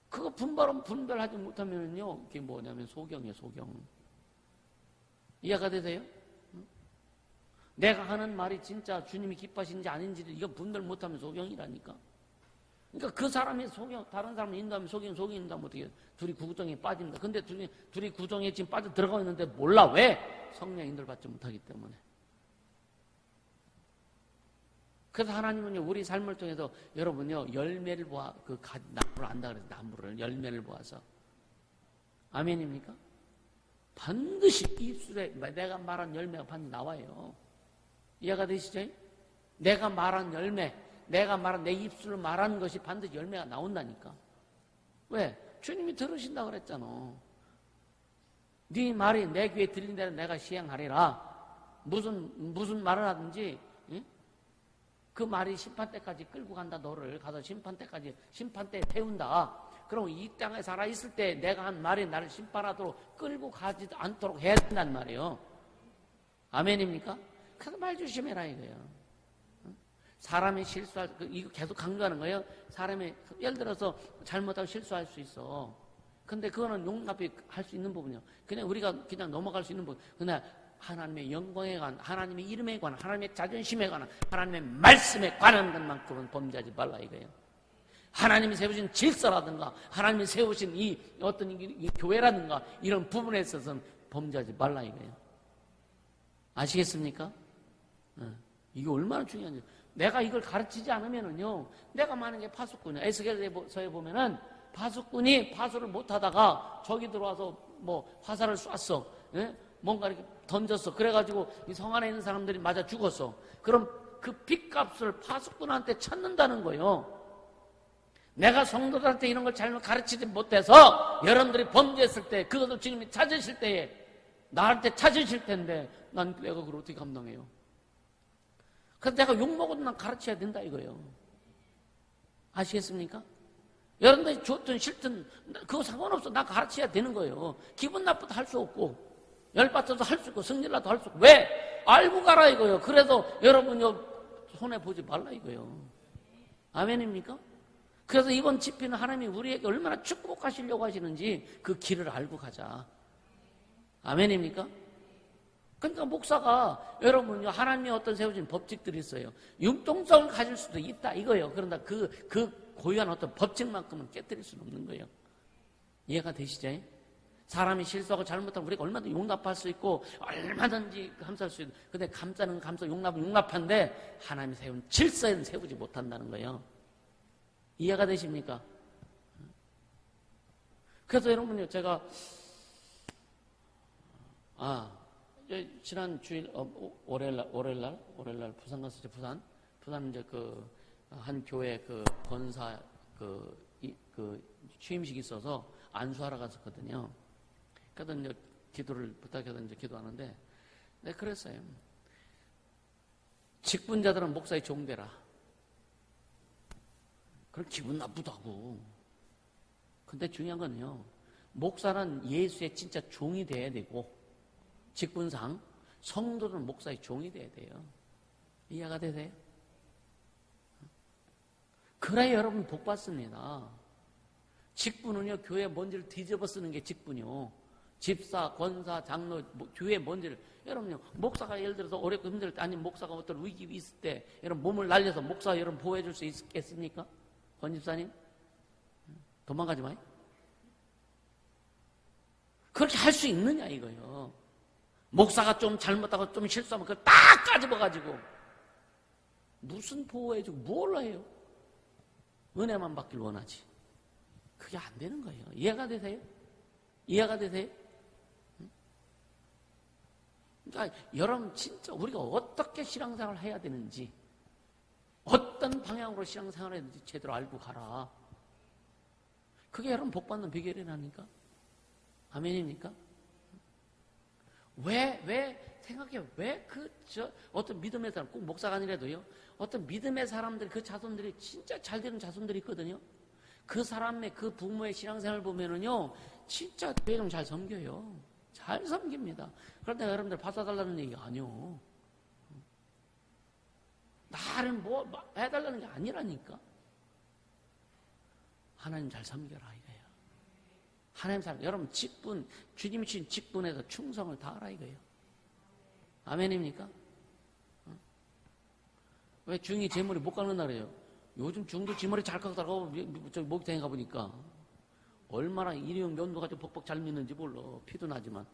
[SPEAKER 1] 그거 분별하지 못하면요, 그게 뭐냐면 소경이에요, 소경. 이해가 되세요? 내가 하는 말이 진짜 주님이 기뻐하시는지 아닌지를 이거 분별 못하면 소경이라니까. 그러니까 그 사람이 소경, 다른 사람을 인도하면 소경이 인도하면 어떻게 해요? 둘이 구정에 빠집니다. 근데 둘이 구정에 지금 빠져 들어가고 있는데 몰라. 왜? 성령 인도를 받지 못하기 때문에. 그래서 하나님은요, 우리 삶을 통해서 여러분요, 열매를 나무를 안다 그래서 나무를, 열매를 보아서. 아멘입니까? 반드시 입술에 내가 말한 열매가 반드시 나와요. 이해가 되시죠? 내가 말한 열매, 내가 말한 내 입술로 말한 것이 반드시 열매가 나온다니까. 왜? 주님이 들으신다고 그랬잖아. 네 말이 내 귀에 들린 대로 내가 시행하리라. 무슨 말을 하든지, 응? 그 말이 심판대까지 끌고 간다. 너를 가서 심판대에 태운다. 그럼 이 땅에 살아있을 때 내가 한 말이 나를 심판하도록 끌고 가지도 않도록 해야 된단 말이에요. 아멘입니까? 그래서 말 조심해라 이거예요. 사람이 이거 계속 강조하는 거예요. 사람이 예를 들어서 잘못하고 실수할 수 있어. 근데 그거는 용납이 할 수 있는 부분이에요. 그냥 우리가 그냥 넘어갈 수 있는 부분. 그냥 하나님의 영광에 관한, 하나님의 이름에 관한, 하나님의 자존심에 관한, 하나님의 말씀에 관한 것만큼은 범죄하지 말라 이거예요. 하나님이 세우신 질서라든가, 하나님이 세우신 이 교회라든가 이런 부분에 있어서는 범죄하지 말라 이거예요. 아시겠습니까? 이게 얼마나 중요한지. 내가 이걸 가르치지 않으면은요, 내가 만약에 파수꾼이야. 에스겔서에 보면은 파수꾼이 파수를 못하다가 저기 들어와서 뭐 화살을 쐈어. 예? 뭔가 이렇게 던졌어. 그래가지고 이 성 안에 있는 사람들이 맞아 죽었어. 그럼 그 핏값을 파수꾼한테 찾는다는 거예요. 내가 성도들한테 이런 걸 잘못 가르치지 못해서 여러분들이 범죄했을 때, 그것을 주님이 찾으실 때에 나한테 찾으실 텐데 내가 그걸 어떻게 감당해요? 그래서 내가 욕먹어도 난 가르쳐야 된다 이거예요. 아시겠습니까? 여러분들이 좋든 싫든 그거 상관없어. 나 가르쳐야 되는 거예요. 기분 나쁘다 할 수 없고. 열받쳐서 할 수 있고 승질나도 할 수 있고. 왜? 알고 가라 이거요. 그래서 여러분요 손해보지 말라 이거요. 아멘입니까? 그래서 이번 집회는 하나님이 우리에게 얼마나 축복하시려고 하시는지 그 길을 알고 가자. 아멘입니까? 그러니까 목사가 여러분요 하나님이 어떤 세우신 법칙들이 있어요. 융통성을 가질 수도 있다 이거예요. 그런데 그 고유한 어떤 법칙만큼은 깨뜨릴 수는 없는 거예요. 이해가 되시죠? 사람이 실수하고 잘못하면 우리가 얼마든지 용납할 수 있고 얼마든지 감쌀 수 있고, 근데 감싸는 감싸 용납은 용납한데 하나님이 세운 질서에는 세우지 못한다는 거예요. 이해가 되십니까? 그래서 여러분요 제가 지난 주일 월요일날 부산 갔었죠. 부산 이제 한 교회 권사 취임식이 있어서 안수하러 갔었거든요. 그래서 이제 기도를 부탁해서 이제 기도하는데, 네, 그랬어요. 직분자들은 목사의 종되라. 그럼 기분 나쁘다고. 근데 중요한 건요, 목사는 예수의 진짜 종이 돼야 되고, 직분상 성도는 목사의 종이 돼야 돼요. 이해가 되세요? 그래야 여러분 복 받습니다. 직분은요, 교회 먼지를 뒤집어 쓰는 게 직분이요. 집사, 권사, 장로, 교회 먼지를. 여러분요, 목사가 예를 들어서 어렵고 힘들 때, 아니면 목사가 어떤 위기 있을 때, 여러분 몸을 날려서 목사 여러분 보호해 줄 수 있겠습니까? 권 집사님? 도망가지 마요. 그렇게 할 수 있느냐, 이거요. 목사가 좀 잘못하고 좀 실수하면 그걸 딱 까집어가지고. 무슨 보호해주고 뭘 해요? 은혜만 받길 원하지. 그게 안 되는 거예요. 이해가 되세요? 이해가 되세요? 그러니까 여러분 진짜 우리가 어떻게 신앙생활을 해야 되는지, 어떤 방향으로 신앙생활을 해야 되는지 제대로 알고 가라. 그게 여러분 복받는 비결이라니까. 아멘입니까? 생각해. 어떤 믿음의 사람, 꼭 목사가 아니라도요, 어떤 믿음의 사람들, 그 자손들이 진짜 잘 되는 자손들이 있거든요. 그 사람의, 그 부모의 신앙생활을 보면은요, 진짜 교회 좀 잘 섬겨요. 잘 섬깁니다. 그런데 여러분들 받아달라는 얘기가 아니요. 나를 뭐 해달라는 게 아니라니까. 하나님 잘 섬겨라, 이거예요. 하나님 사람, 여러분 직분, 주님이 주신 직분에서 충성을 다하라, 이거예요. 아멘입니까? 왜 중이 제 머리 못 깎는다 그래요? 요즘 중도 지 머리 잘 깎다가 저기 목욕탕에 가보니까 얼마나 일회용 면도 가지고 벅벅 잘 믿는지 몰라. 피도 나지만.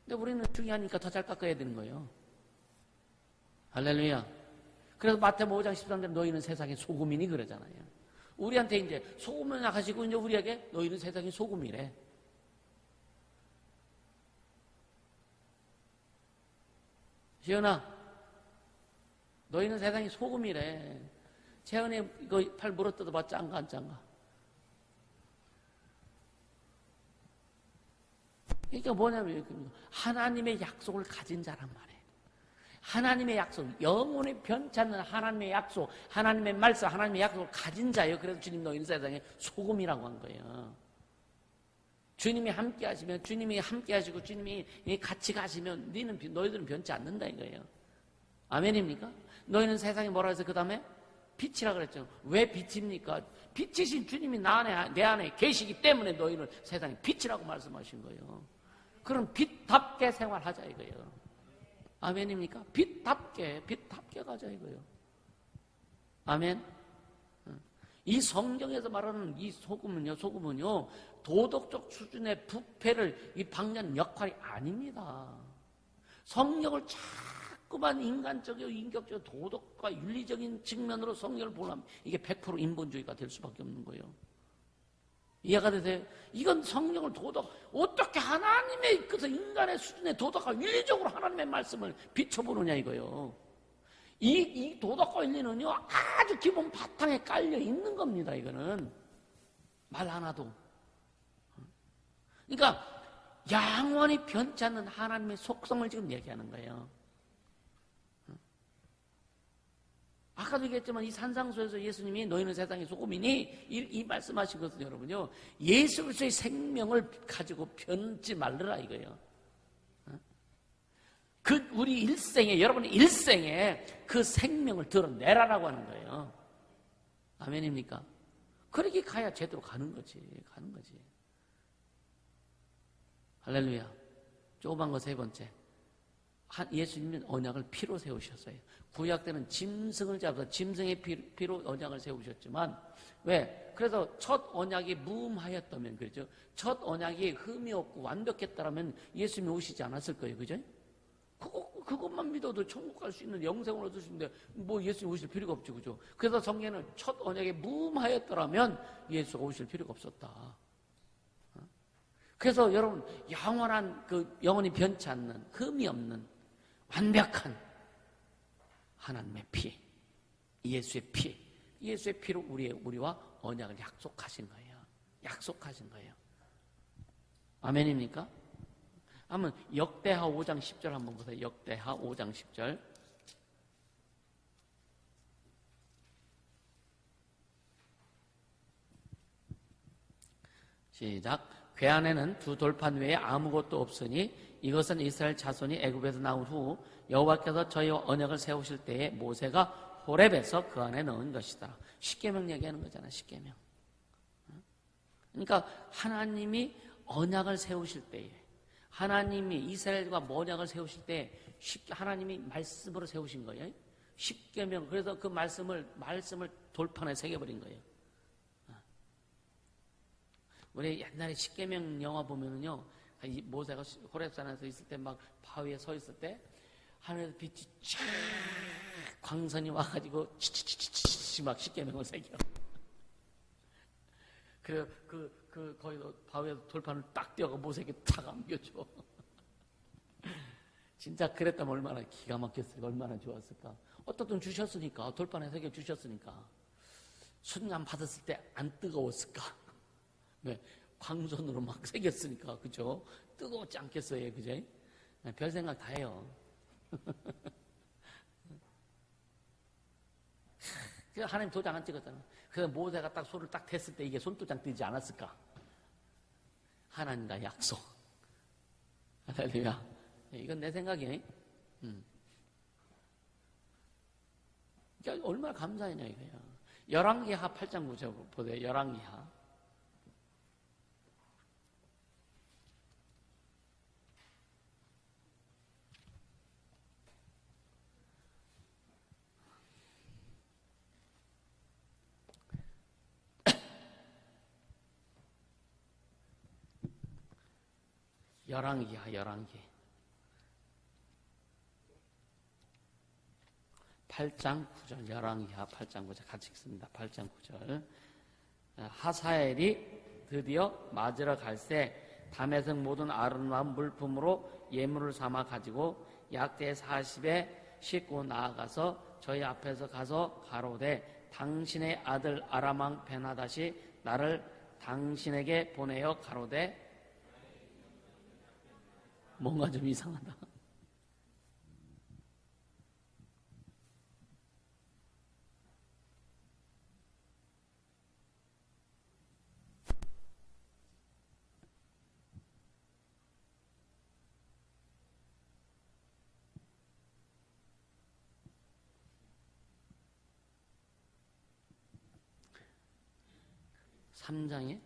[SPEAKER 1] 근데 우리는 중이 하니까 더 잘 깎아야 되는 거예요. 할렐루야. 그래서 마태복음 5장 13절 너희는 세상의 소금이니 그러잖아요. 우리한테 이제 소금을 나가시고 이제 우리에게 너희는 세상의 소금이래. 시연아, 너희는 세상의 소금이래. 채연이 이거 팔 물어뜯어봐. 짠가 안 짠가? 그러니까 뭐냐면 하나님의 약속을 가진 자란 말이에요. 하나님의 약속, 영혼의 변치 않는 하나님의 약속, 하나님의 말씀, 하나님의 약속을 가진 자예요. 그래서 주님 너희는 세상에 소금이라고 한 거예요. 주님이 함께 하시면, 주님이 함께 하시고 주님이 같이 가시면 너희들은 변치 않는다 이거예요. 아멘입니까? 너희는 세상에 뭐라 해서 그 다음에 빛이라 그랬죠. 왜 빛입니까? 빛이신 주님이 내 안에 계시기 때문에 너희는 세상에 빛이라고 말씀하신 거예요. 그럼 빛답게 생활하자 이거예요. 아멘입니까? 빛답게 가자 이거예요. 아멘. 이 성경에서 말하는 이 소금은요, 도덕적 수준의 부패를 방해하는 역할이 아닙니다. 성경을 자꾸만 인간적이고 인격적이고 도덕과 윤리적인 측면으로 성경을 보려면 이게 100% 인본주의가 될 수밖에 없는 거예요. 이해가 되세요? 이건 성경을 어떻게 하나님의 그래서 인간의 수준의 도덕과 윤리적으로 하나님의 말씀을 비춰보느냐 이거요. 이 도덕과 윤리는요 아주 기본 바탕에 깔려 있는 겁니다. 이거는 말 하나도. 그러니까 영원히 변치 않는 하나님의 속성을 지금 얘기하는 거예요. 아까도 얘기했지만 이 산상수에서 예수님이 너희는 세상의 소금이니 이 말씀하신 것은 여러분요, 예수 그리스도의 생명을 가지고 변지 말으라 이거예요. 우리 일생에, 여러분의 일생에 그 생명을 드러내라라고 하는 거예요. 아멘입니까? 그렇게 가야 제대로 가는 거지. 할렐루야. 조그만 거 세 번째. 예수님은 언약을 피로 세우셨어요. 구약 때는 짐승을 잡아서 짐승의 피로 언약을 세우셨지만, 왜? 그래서 첫 언약이 무음하였다면, 그렇죠? 첫 언약이 흠이 없고 완벽했다면 예수님이 오시지 않았을 거예요. 그죠? 그것만 믿어도 천국 갈 수 있는, 영생을 얻을 수 있는데 뭐 예수님 오실 필요가 없죠. 그죠? 그래서 성경에는 첫 언약이 무음하였더라면 예수가 오실 필요가 없었다. 그래서 여러분, 영원한 영원히 변치 않는, 흠이 없는 완벽한 하나님의 피, 예수의 피로 우리와 언약을 약속하신 거예요. 아멘입니까? 한번 역대하 5장 10절 한번 보세요. 역대하 5장 10절. 시작. 궤안에는 두 돌판 외에 아무것도 없으니 이것은 이스라엘 자손이 애굽에서 나온 후 여호와께서 저희와 언약을 세우실 때에 모세가 호렙에서 그 안에 넣은 것이다. 십계명 얘기하는 거잖아. 십계명. 그러니까 하나님이 언약을 세우실 때에, 하나님이 이스라엘과 언약을 세우실 때 하나님이 말씀으로 세우신 거예요. 십계명. 그래서 그 말씀을 돌판에 새겨버린 거예요. 우리 옛날에 십계명 영화 보면은요, 모세가 호렙산에서 있을 때 막 바위에 서 있을 때 하늘에서 빛이 쫙 광선이 와가지고 치치치치치 막 십계명을 새겨. 그래 거기서 바위에서 돌판을 딱 띄어가 모세에게 탁 안겨줘. 진짜 그랬다면 얼마나 기가 막혔을까, 얼마나 좋았을까. 어떻든 주셨으니까, 돌판에 새겨 주셨으니까 순간 받았을 때 안 뜨거웠을까. 왜? 광선으로 막 새겼으니까, 그죠? 뜨거웠지 않겠어요, 그죠? 별 생각 다 해요. 하나님 도장 안 찍었잖아. 그래서 모세가 딱 손을 딱 댔을 때 이게 손도장 뜨지 않았을까? 하나님과 약속. 할렐루야. 이건 내 생각이에요. 그러니까 얼마나 감사하냐 이거예요. 열왕기하 8장 9절 보세요. 열왕기하. 열왕기 8장 9절. 열왕기하 8장 9절 같이 읽습니다. 8장 9절. 하사엘이 드디어 맞으러 갈새 다메섹 모든 아름다운 물품으로 예물을 삼아 가지고 약대 40에 싣고 나아가서 저희 앞에서 가서 가로되 당신의 아들 아람왕 베나다시 나를 당신에게 보내어 가로되. 뭔가 좀 이상하다. 삼장에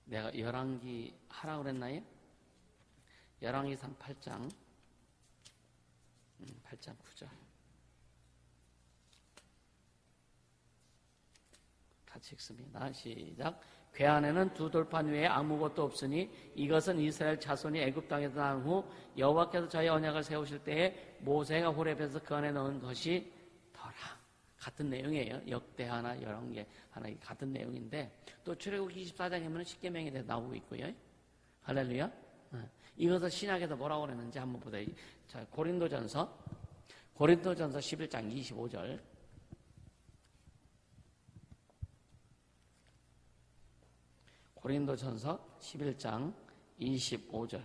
[SPEAKER 1] 내가 열왕기 하라고 그랬나요? 열왕기상 8장 9절 같이 읽습니다. 시작. 궤안에는 두 돌판 외에 아무것도 없으니 이것은 이스라엘 자손이 애굽 땅에서 나온 후 여호와께서 저희 언약을 세우실 때에 모세가 호렙에서 그 안에 넣은 것이 더라. 같은 내용이에요. 역대하나 열왕기 하나 같은 내용인데 또 출애굽기 24장에 보면 십계명에 대해 나오고 있고요. 할렐루야. 이것을 신약에서 뭐라고 그랬는지 한번 보세요. 자, 고린도전서 11장 25절. 고린도전서 11장 25절.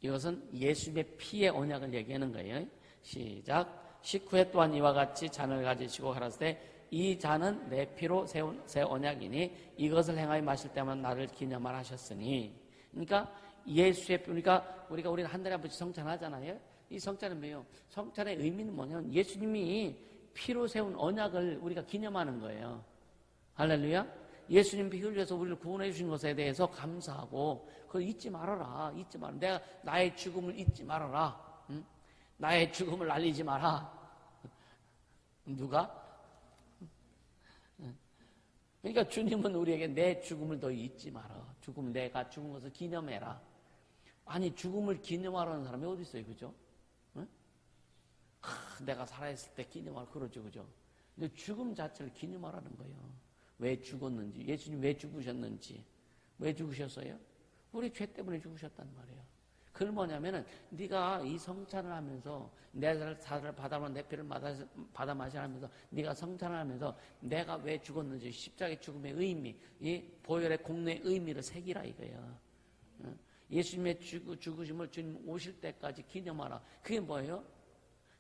[SPEAKER 1] 이것은 예수님의 피의 언약을 얘기하는 거예요. 시작. 식후에 또한 이와 같이 잔을 가지시고 가라사대 이 잔은 내 피로 세운 새 언약이니 이것을 행하여 마실 때만 나를 기념하라 하셨으니. 그러니까 예수의 피, 그러니까 우리는 한 달에 한 번씩 성찬하잖아요. 이 성찬은 뭐예요? 성찬의 의미는 뭐냐면 예수님이 피로 세운 언약을 우리가 기념하는 거예요. 할렐루야. 예수님 피 흘려서 우리를 구원해 주신 것에 대해서 감사하고 그걸 잊지 말아라. 잊지 말아라. 내가 나의 죽음을 잊지 말아라. 응? 나의 죽음을 알리지 마라. 누가? 그러니까 주님은 우리에게 내 죽음을 더 잊지 마라. 죽음, 내가 죽은 것을 기념해라. 아니, 죽음을 기념하라는 사람이 어디 있어요, 그죠? 응? 내가 살아있을 때 기념하라 그러죠, 그죠? 근데 죽음 자체를 기념하라는 거예요. 왜 죽었는지, 예수님 왜 죽으셨는지, 왜 죽으셨어요? 우리 죄 때문에 죽으셨단 말이에요. 그건 뭐냐면은 네가 이 성찬을 하면서 내 살을 받아만 내 피를 받아 마시면서 네가 성찬을 하면서 내가 왜 죽었는지 십자가의 죽음의 의미, 이 보혈의 공로의 의미를 새기라 이거예요. 예수님의 죽으심을 주님 오실 때까지 기념하라. 그게 뭐예요?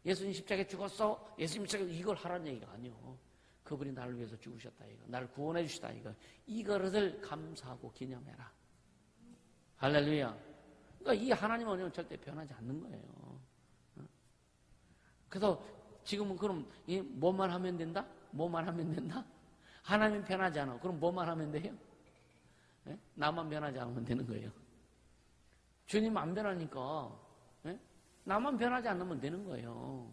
[SPEAKER 1] 예수님 십자가에 죽었어? 예수님 십자가에 이걸 하라는 얘기가 아니요. 그분이 나를 위해서 죽으셨다 이거. 나를 구원해 주시다 이거. 이것을 감사하고 기념해라. 할렐루야. 그러니까 이 하나님 은혜는 절대 변하지 않는 거예요. 그래서 지금은 그럼 뭐만 하면 된다? 뭐만 하면 된다? 하나님 변하지 않아. 그럼 뭐만 하면 돼요? 네? 나만 변하지 않으면 되는 거예요. 주님 안 변하니까 네? 나만 변하지 않으면 되는 거예요.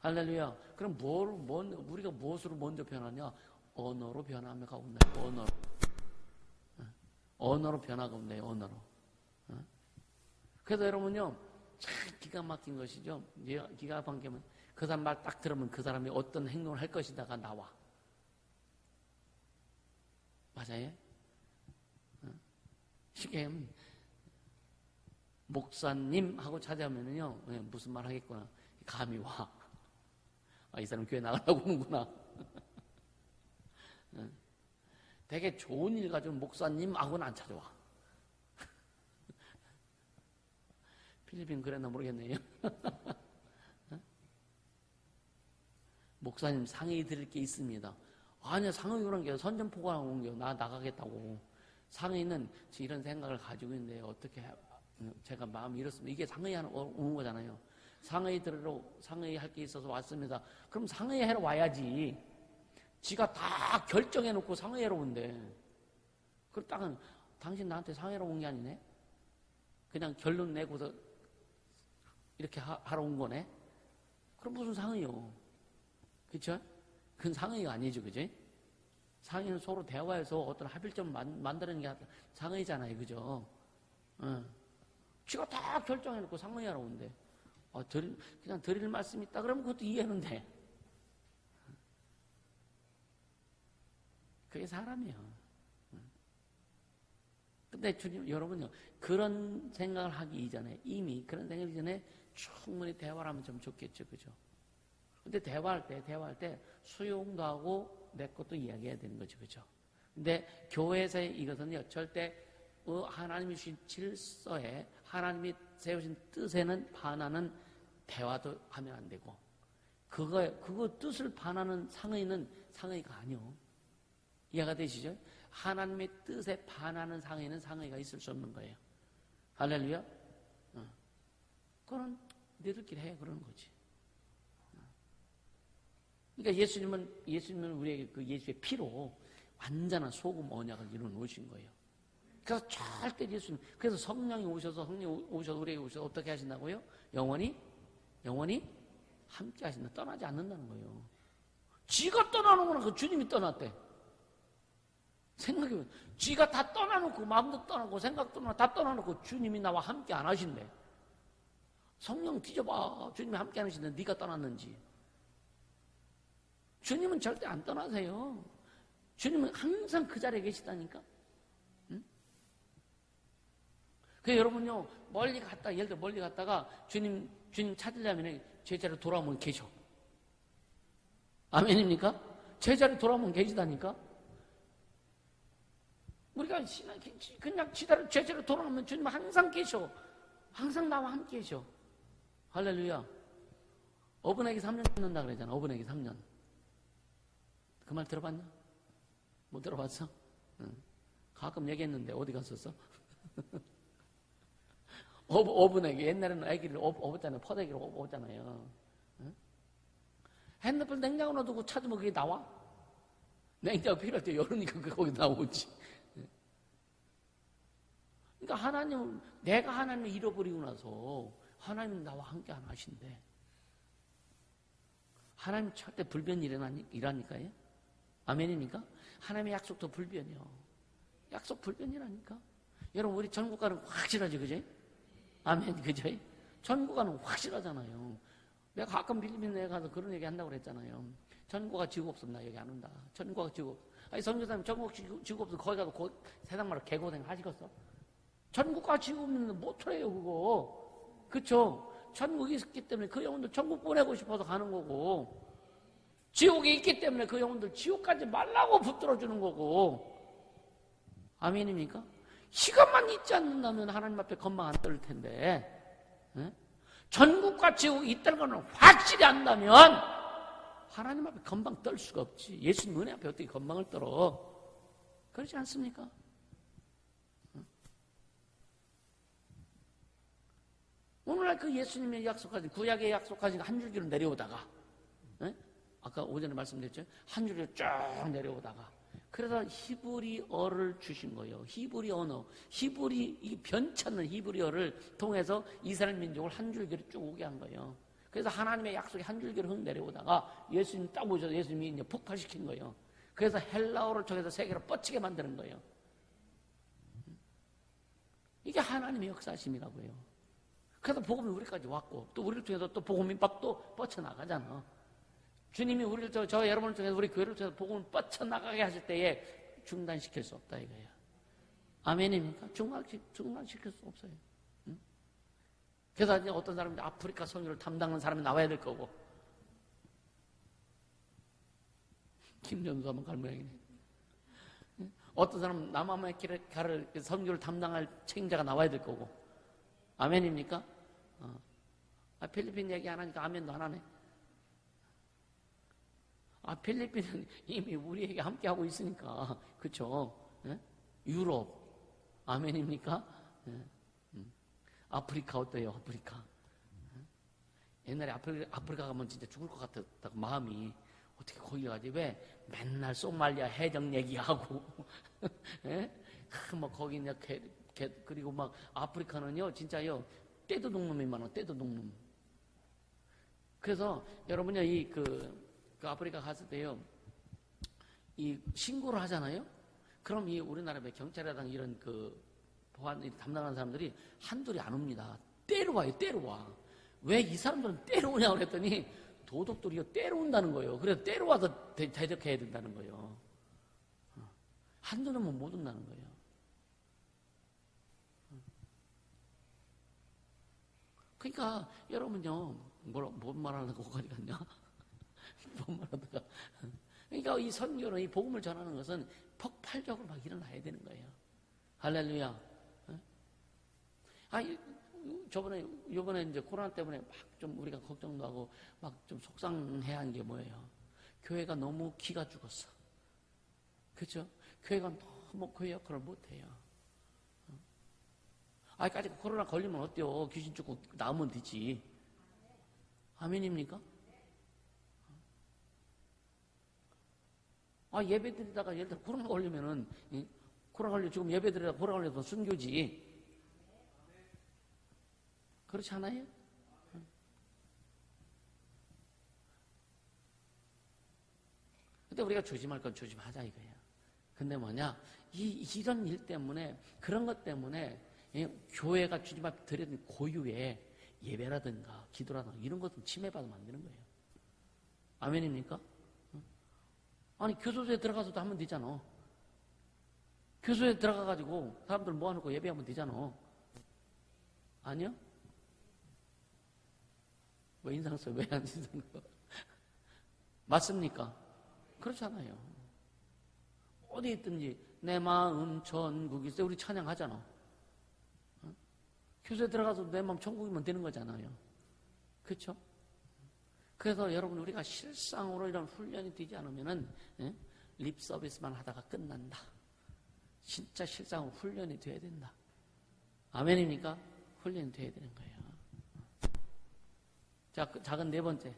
[SPEAKER 1] 할렐루야. 그럼 우리가 무엇으로 먼저 변하냐? 언어로 변하며 가고 있나요? 언어로. 언어로 변화가 없네요. 언어로. 그래서 여러분요, 참 기가 막힌 것이죠. 기가 막히면 그 사람 말 딱 들으면 그 사람이 어떤 행동을 할 것이다가 나와. 맞아요? 쉽게 하면 목사님 하고 찾아오면요, 무슨 말 하겠구나. 감이 와. 이 사람 교회 나가려고 오는구나. 되게 좋은 일 가지고 목사님 하고는 안 찾아와. 필리핀 그랬나 모르겠네요. 목사님 상의 드릴 게 있습니다. 아니야, 상의 그런 게 선전포고하고 온 게 나 나가겠다고. 상의는 이런 생각을 가지고 있는데 어떻게 제가 마음이 이렇습니다. 이게 상의하는 오는 거잖아요. 상의 들으러 상의할 게 있어서 왔습니다. 그럼 상의하러 와야지. 지가 다 결정해 놓고 상의하러 온대. 그럼 딱 당신 나한테 상의하러 온 게 아니네. 그냥 결론 내고서 이렇게 하러 온 거네? 그럼 무슨 상의요? 그쵸? 그건 상의가 아니죠, 그지? 상의는 서로 대화해서 어떤 합의점을 만드는 게 상의잖아요, 그죠? 지가 다 결정해놓고 상의하러 온대. 그냥 드릴 말씀 있다 그러면 그것도 이해는 돼. 그게 사람이에요. 근데 주님, 여러분요, 그런 생각을 하기 이전에, 이미 그런 생각을 이전에 충분히 대화를 하면 좀 좋겠죠, 그죠? 근데 대화할 때 수용도 하고 내 것도 이야기해야 되는 거죠, 그죠? 근데 교회에서의 이것은요, 절대 하나님이 주신 질서에, 하나님이 세우신 뜻에는 반하는 대화도 하면 안 되고, 그거 뜻을 반하는 상의는 상의가 아니요. 이해가 되시죠? 하나님의 뜻에 반하는 상의는 상의가 있을 수 없는 거예요. 할렐루야? 그거는 너희들끼리 해, 그러는 거지. 그러니까 예수님은 우리에게 그 예수의 피로 완전한 소금 언약을 이루어 놓으신 거예요. 그래서 절대 그래서 성령이 오셔서 우리에게 오셔서 어떻게 하신다고요? 영원히 함께 하신다. 떠나지 않는다는 거예요. 지가 떠나는구나. 그 주님이 떠났대. 생각해보면 지가 다 떠나놓고 마음도 떠나고 생각도 다 떠나놓고 주님이 나와 함께 안 하신대. 성령 뒤져봐. 주님이 함께 안 하시는데 네가 떠났는지. 주님은 절대 안 떠나세요. 주님은 항상 그 자리에 계시다니까. 응? 그래서 여러분요, 예를 들어 멀리 갔다가 주님 찾으려면 제자로 돌아오면 계셔. 아멘입니까? 제자로 돌아오면 계시다니까. 우리가 그냥 제대로 돌아가면 주님 항상 계셔. 항상 나와 함께 계셔. 할렐루야. 어분에게 3년 듣는다 그러잖아. 어분에게 3년. 그 말 들어봤나? 못 들어봤어? 응. 가끔 얘기했는데 어디 갔었어? 어분에게 옛날에는 아기를 업었잖아요. 퍼대기로 업었잖아요. 응? 핸드폰 냉장고 놔두고 찾으면 그게 나와? 냉장고 필요할 때 열으니까 거기 나오지. 그러니까 하나님은 내가 하나님을 잃어버리고 나서 하나님은 나와 함께 안 하신대. 하나님 절대 불변이 일어나니까요. 아멘입니까? 하나님의 약속도 불변이요. 약속 불변이라니까. 여러분 우리 전국가는 확실하지 그죠? 아멘 그죠? 전국가는 확실하잖아요. 내가 가끔 빌리면 내가 가서 그런 얘기 한다고 그랬잖아요. 전국가 지구 없으면 나 여기 안 온다. 전국가 지구. 아니 선교사님 전국 지구 없으면 거기 가서 세상말로 개고생 하시겠어? 전국가 지구 없는 못해요 그거. 그쵸? 천국이 있기 때문에 그 영혼들 천국 보내고 싶어서 가는 거고, 지옥이 있기 때문에 그 영혼들 지옥 가지 말라고 붙들어주는 거고. 아멘입니까? 시간만 잊지 않는다면 하나님 앞에 건방 안 떨 텐데, 에? 전국과 지옥이 있다는 걸 확실히 안다면 하나님 앞에 건방 떨 수가 없지. 예수님 은혜 앞에 어떻게 건방을 떨어? 그렇지 않습니까? 오늘날 그 예수님의 약속하신, 구약의 약속하신 한 줄기로 내려오다가, 에? 아까 오전에 말씀드렸죠? 한 줄기로 쭉 내려오다가, 그래서 히브리어를 주신 거예요. 히브리 언어, 이 변찮는 히브리어를 통해서 이스라엘 민족을 한 줄기로 쭉 오게 한 거예요. 그래서 하나님의 약속이 한 줄기로 흙 내려오다가 예수님 딱 오셔서 예수님이 이제 폭발시킨 거예요. 그래서 헬라어를 통해서 세계로 뻗치게 만드는 거예요. 이게 하나님의 역사심이라고요. 그래서 복음이 우리까지 왔고, 또 우리를 통해서 또 복음이 또 뻗쳐나가잖아. 주님이 우리를, 저 여러분을 통해서 우리 교회를 통해서 복음을 뻗쳐나가게 하실 때에 중단시킬 수 없다 이거예요. 아멘입니까? 중단시킬 수 없어요. 응? 그래서 이제 어떤 사람이 아프리카 선교를 담당하는 사람이 나와야 될 거고, 김전수 한번 갈 모양이네. 어떤 사람은 남아메리카를 선교를 담당할 책임자가 나와야 될 거고. 아멘입니까? 필리핀 얘기 안 하니까 아멘도 안 하네. 필리핀은 이미 우리에게 함께하고 있으니까. 그쵸? 예? 유럽. 아멘입니까? 예. 아프리카 어때요? 아프리카. 예? 옛날에 아프리카 가면 진짜 죽을 것 같았다고 마음이. 어떻게 거기 가지? 왜? 맨날 소말리아 해적 얘기하고. 예? 뭐 거기 이제 그리고 막 아프리카는요 진짜요 떼도둑놈이 많아. 떼도둑놈. 그래서 여러분이 그 아프리카 갔을 때요 이 신고를 하잖아요. 그럼 이 우리나라의 경찰이라든가 이런 그 보안 담당하는 사람들이 한둘이 안 옵니다. 때려 와요. 때려 와. 왜 이 사람들은 때려 오냐고 그랬더니 도둑들이요 때려 온다는 거예요. 그래서 때려 와서 대적해야 된다는 거예요. 한두 놈은 못 온다는 거예요. 그러니까 여러분요 뭔 말하려고 거기 갔냐? 뭔 말하다가 그러니까 이 선교는 이 복음을 전하는 것은 폭발적으로 막 일어나야 되는 거예요. 할렐루야. 요번에 이제 코로나 때문에 막 좀 우리가 걱정도 하고 막 좀 속상해한 게 뭐예요? 교회가 너무 기가 죽었어. 그렇죠? 교회가 너무 교회 역할을 못해요. 까지 코로나 걸리면 어때요? 귀신 쫓고 나오면 되지. 아멘입니까? 예배 드리다가 예를 들어 코로나 걸리면은, 지금 예배 드리다가 코로나 걸려서 순교지. 그렇지 않아요? 근데 우리가 조심할 건 조심하자 이거예요. 근데 뭐냐? 이런 일 때문에, 그런 것 때문에, 교회가 주님 앞에 드리는 고유의 예배라든가 기도라든가 이런 것은 침해받으면 안 되는 거예요. 아멘입니까? 아니 교도소에 들어가서도 하면 되잖아. 교도소에 들어가가지고 사람들 모아놓고 예배하면 되잖아. 아니요? 왜 인상 써? 왜 안 인상 써? 맞습니까? 그렇잖아요. 어디 있든지 내 마음 천국이 있어요. 우리 찬양하잖아. 어? 교수에 들어가서 내 마음 천국이면 되는 거잖아요. 그렇죠? 그래서 여러분 우리가 실상으로 이런 훈련이 되지 않으면은 립 서비스만 하다가 끝난다. 진짜 실상으로 훈련이 돼야 된다. 아멘입니까? 훈련이 돼야 되는 거예요. 자, 작은 네 번째.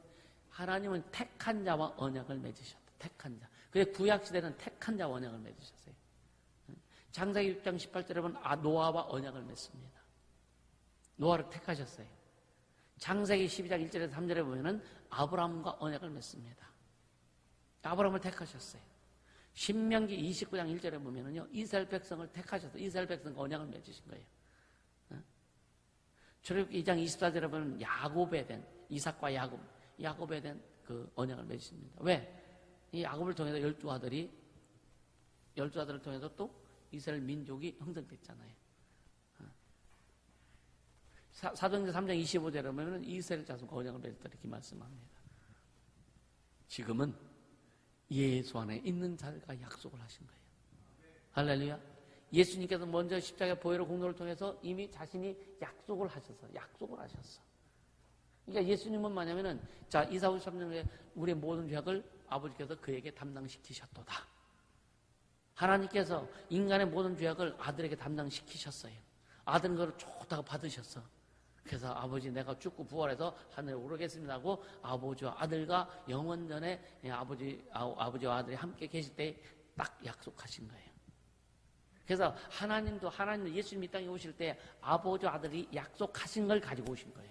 [SPEAKER 1] 하나님은 택한 자와 언약을 맺으셨다. 택한 자. 그래 구약시대는 택한 자와 언약을 맺으셨어요. 창세기 6장 18절에 보면 노아와 언약을 맺습니다. 노아를 택하셨어요. 창세기 12장 1절에서 3절에 보면은 아브라함과 언약을 맺습니다. 아브라함을 택하셨어요. 신명기 29장 1절에 보면은요, 이스라엘 백성을 택하셔서 이스라엘 백성과 언약을 맺으신 거예요. 출애굽기 2장 24절에 보면 야곱에 된 이삭과 야곱에 된 그 언약을 맺으십니다. 왜? 이 야곱을 통해서 열두 아들을 통해서 또 이스라엘 민족이 형성됐잖아요. 사도행전 3장 25절에 보면 이스라엘 자손과 언약을 맺었다 이렇게 말씀합니다. 지금은 예수 안에 있는 자들과 약속을 하신 거예요. 할렐루야. 예수님께서 먼저 십자가 보혈의 공로를 통해서 이미 자신이 약속을 하셨어. 그러니까 예수님은 뭐냐면은 자 이사 53년에 우리의 모든 죄악을 아버지께서 그에게 담당시키셨도다. 하나님께서 인간의 모든 죄악을 아들에게 담당시키셨어요. 아들은 그걸 좋다고 받으셨어. 그래서 아버지 내가 죽고 부활해서 하늘에 오르겠습니다 하고 아버지와 아들과 영원전에 아버지와 아들이 함께 계실 때 딱 약속하신 거예요. 그래서 하나님도 예수님이 이 땅에 오실 때 아버지와 아들이 약속하신 걸 가지고 오신 거예요.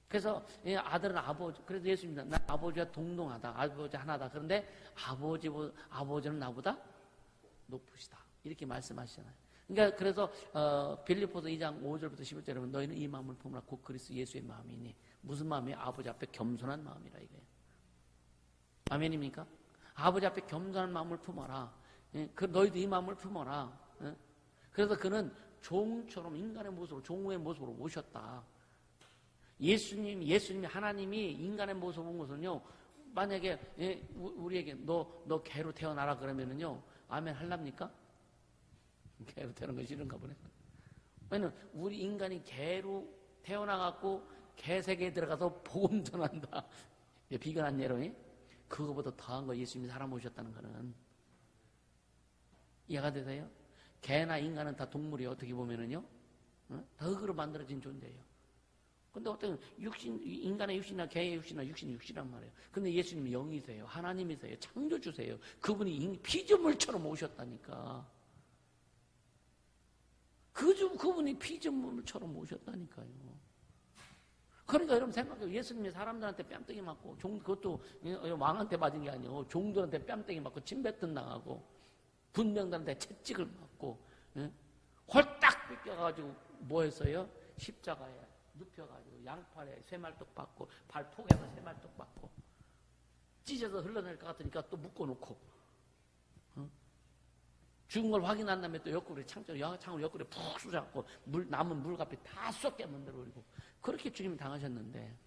[SPEAKER 1] 그래서 아들은 아버지, 그래서 예수님이 나 아버지와 동등하다, 아버지 하나다. 그런데 아버지는 나보다 높으시다. 이렇게 말씀하시잖아요. 그러니까 그래서 빌립보서 2장 5절부터 11절에 보면 너희는 이 마음을 품으라 곧 그리스도 예수의 마음이니 무슨 마음이에요? 아버지 앞에 겸손한 마음이라 이거예요. 아멘입니까? 아버지 앞에 겸손한 마음을 품어라. 너희도 이 마음을 품어라. 그래서 그는 종처럼 인간의 모습으로 종의 모습으로 오셨다. 예수님이 하나님이 인간의 모습을 온 것은요. 만약에 우리에게 너 개로 태어나라 그러면은요. 아멘 할랍니까? 개로 태어난 거 싫은가 보네. 왜냐면 우리 인간이 개로 태어나갖고 개 세계에 들어가서 복음 전한다. 비근한 예로 그거보다 더한 거 예수님이 사람 오셨다는 거는 이해가 되세요? 개나 인간은 다 동물이 어떻게 보면은요, 덕으로 만들어진 존재예요. 근데 어떤 인간의 육신이나 개의 육신이나 육신이 육신이란 말이에요. 근데 예수님이 영이세요. 하나님이세요. 창조주세요. 그분이 피조물처럼 오셨다니까. 그분이 피조물처럼 오셨다니까요. 그러니까 여러분 생각해요. 예수님이 사람들한테 뺨때기 맞고, 그것도 왕한테 맞은 게 아니에요. 종들한테 뺨때기 맞고, 침뱉은 당하고, 군병들한테 채찍을 맞고, 홀딱 뺏겨가지고 뭐 했어요? 십자가에 눕혀가지고 양팔에 쇠말뚝 받고, 발폭에서 쇠말뚝 받고, 찢어서 흘러낼 것 같으니까 또 묶어놓고, 죽은 걸 확인한 다음에 또 옆구리 창을 옆구리에 푹 쑤셔갖고 남은 물가피 다 쏟게 만들어 버리고 그렇게 주님이 당하셨는데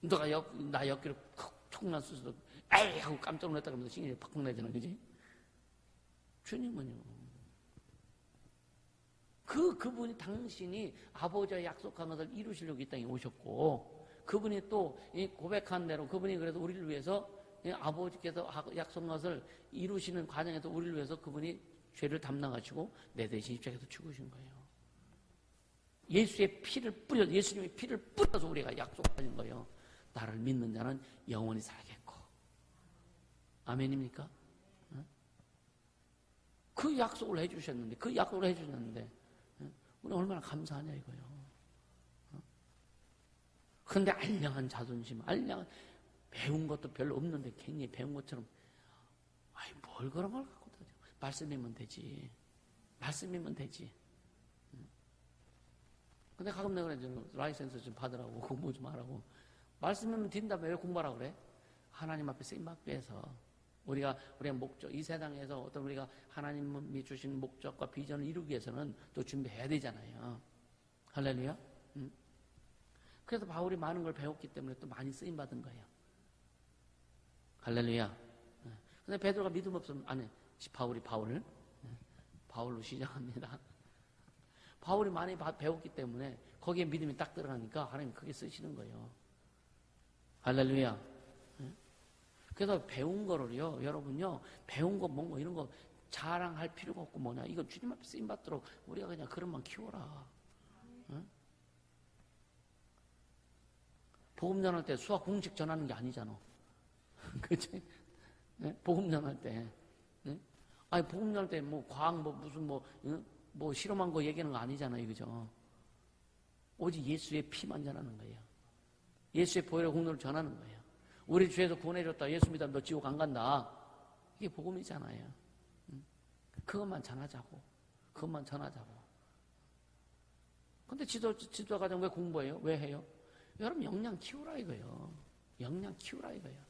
[SPEAKER 1] 너가 나 옆구리 툭만 쑤셔도 에이 하고 깜짝 놀랐다 그러면서 신경이 팍팍 나잖아. 그지? 주님은요 그분이 당신이 아버지와 약속한 것을 이루시려고 이 땅에 오셨고 그분이 또 고백한 대로 그분이 그래서 우리를 위해서 아버지께서 약속한 것을 이루시는 과정에서 우리를 위해서 그분이 죄를 담당하시고 내 대신 십자가에서 죽으신 거예요. 예수님의 피를 뿌려서 우리가 약속하신 거예요. 나를 믿는 자는 영원히 살겠고. 아멘입니까? 그 약속을 해주셨는데 우리 얼마나 감사하냐 이거예요. 그런데 알량한 자존심, 배운 것도 별로 없는데 괜히 배운 것처럼 뭘 그런 걸 갖고 다녀. 말씀이면 되지. 근데 가끔 내가 그래 라이센스 좀 받으라고 공부 좀 하라고. 말씀이면 된다며 왜 공부하라고 그래? 하나님 앞에 쓰임받기 위해서 우리가 목적 이 세상에서 어떤 우리가 하나님이 주신 목적과 비전을 이루기 위해서는 또 준비해야 되잖아요. 할렐루야. 그래서 바울이 많은 걸 배웠기 때문에 또 많이 쓰임받은 거예요. 할렐루야. 근데 베드로가 믿음 없으면 안 해. 바울로 시작합니다. 바울이 많이 배웠기 때문에 거기에 믿음이 딱 들어가니까 하나님 크게 쓰시는 거예요. 할렐루야. 그래서 배운 거를요, 여러분요, 배운 거 뭔가 이런 거 자랑할 필요가 없고 뭐냐. 이거 주님 앞에 쓰임 받도록 우리가 그냥 그릇만 키워라. 복음 전할 때 수학 공식 전하는 게 아니잖아. 그치? 복음 전할 때. 아니, 복음 전할 때 뭐 과학 무슨 뭐 실험한 거 얘기하는 거 아니잖아요. 그죠? 오직 예수의 피만 전하는 거예요. 예수의 보혈의 공로를 전하는 거예요. 우리 죄에서 구원해줬다. 예수 믿으면 너 지옥 안 간다. 이게 복음이잖아요. 그것만 전하자고. 그것만 전하자고. 근데 지도자 과정 왜 공부해요? 왜 해요? 여러분 역량 키우라 이거예요. 역량 키우라 이거예요.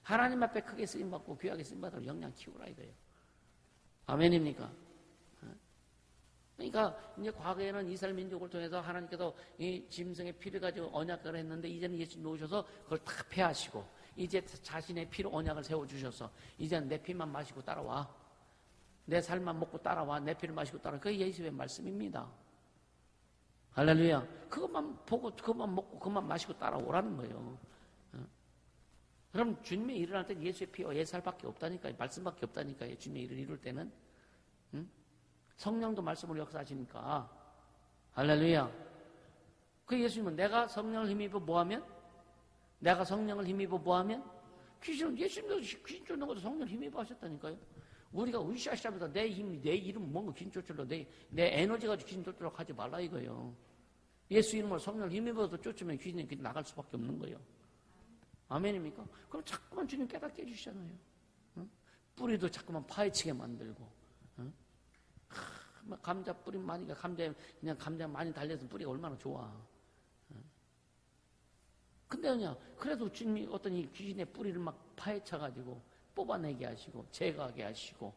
[SPEAKER 1] 하나님 앞에 크게 쓰임받고 귀하게 쓰임받으면 역량 키우라 이거예요. 아멘입니까? 그러니까 이제 과거에는 이스라엘 민족을 통해서 하나님께서 이 짐승의 피를 가지고 언약을 했는데 이제는 예수 놓으셔서 그걸 다 패하시고 이제 자신의 피로 언약을 세워주셔서 이제는 내 피만 마시고 따라와. 내 살만 먹고 따라와. 내 피를 마시고 따라와. 그게 예수의 말씀입니다. 할렐루야. 그것만 보고 그것만 먹고 그것만 마시고 따라오라는 거예요. 그럼 주님의 일을 할 때 예수의 피와 예살밖에 없다니까요. 말씀밖에 없다니까요. 주님의 일을 이룰 때는. 성령도 말씀으로 역사하시니까. 할렐루야. 그 예수님은 내가 성령을 힘입어 뭐하면? 내가 성령을 힘입어 뭐하면? 예수님도 귀신 쫓는 것도 성령을 힘입어 하셨다니까요. 우리가 으쌰으쌰하면서 내 힘, 내 이름 뭔가 귀신 쫓으려 내 에너지 가지고 귀신 쫓으려고 하지 말라 이거예요. 예수 이름으로 성령을 힘입어서 쫓으면 귀신이 나갈 수밖에 없는 거예요. 아멘입니까? 그럼 자꾸만 주님 깨닫게 해주시잖아요. 뿌리도 자꾸만 파헤치게 만들고. 감자 뿌리 많으니까 감자 많이 달려서 뿌리가 얼마나 좋아. 근데 그냥 그래도 주님이 어떤 이 귀신의 뿌리를 막 파헤쳐가지고 뽑아내게 하시고 제거하게 하시고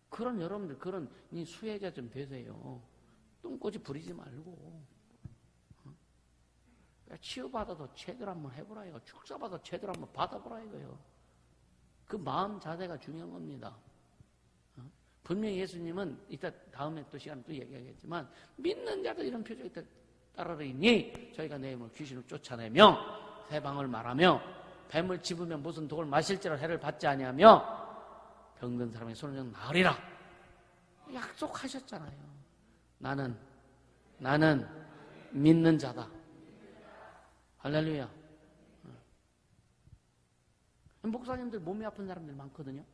[SPEAKER 1] 그런 여러분들 그런 이 수혜자 좀 되세요. 똥꼬지 부리지 말고 치유받아도 제대로 한번 해보라 이거. 축사받아도 제대로 한번 받아보라 이거요. 그 마음 자세가 중요한 겁니다. 분명히 예수님은 이따 다음에 또 시간에 또 얘기하겠지만 믿는 자들 이런 표정이 따르리니 저희가 내 힘으로 귀신을 쫓아내며 세방을 말하며 뱀을 집으면 무슨 독을 마실지라 해를 받지 아니하며 병든 사람의 손을 나으리라 약속하셨잖아요. 나는 믿는 자다. 할렐루야. 목사님들 몸이 아픈 사람들 많거든요.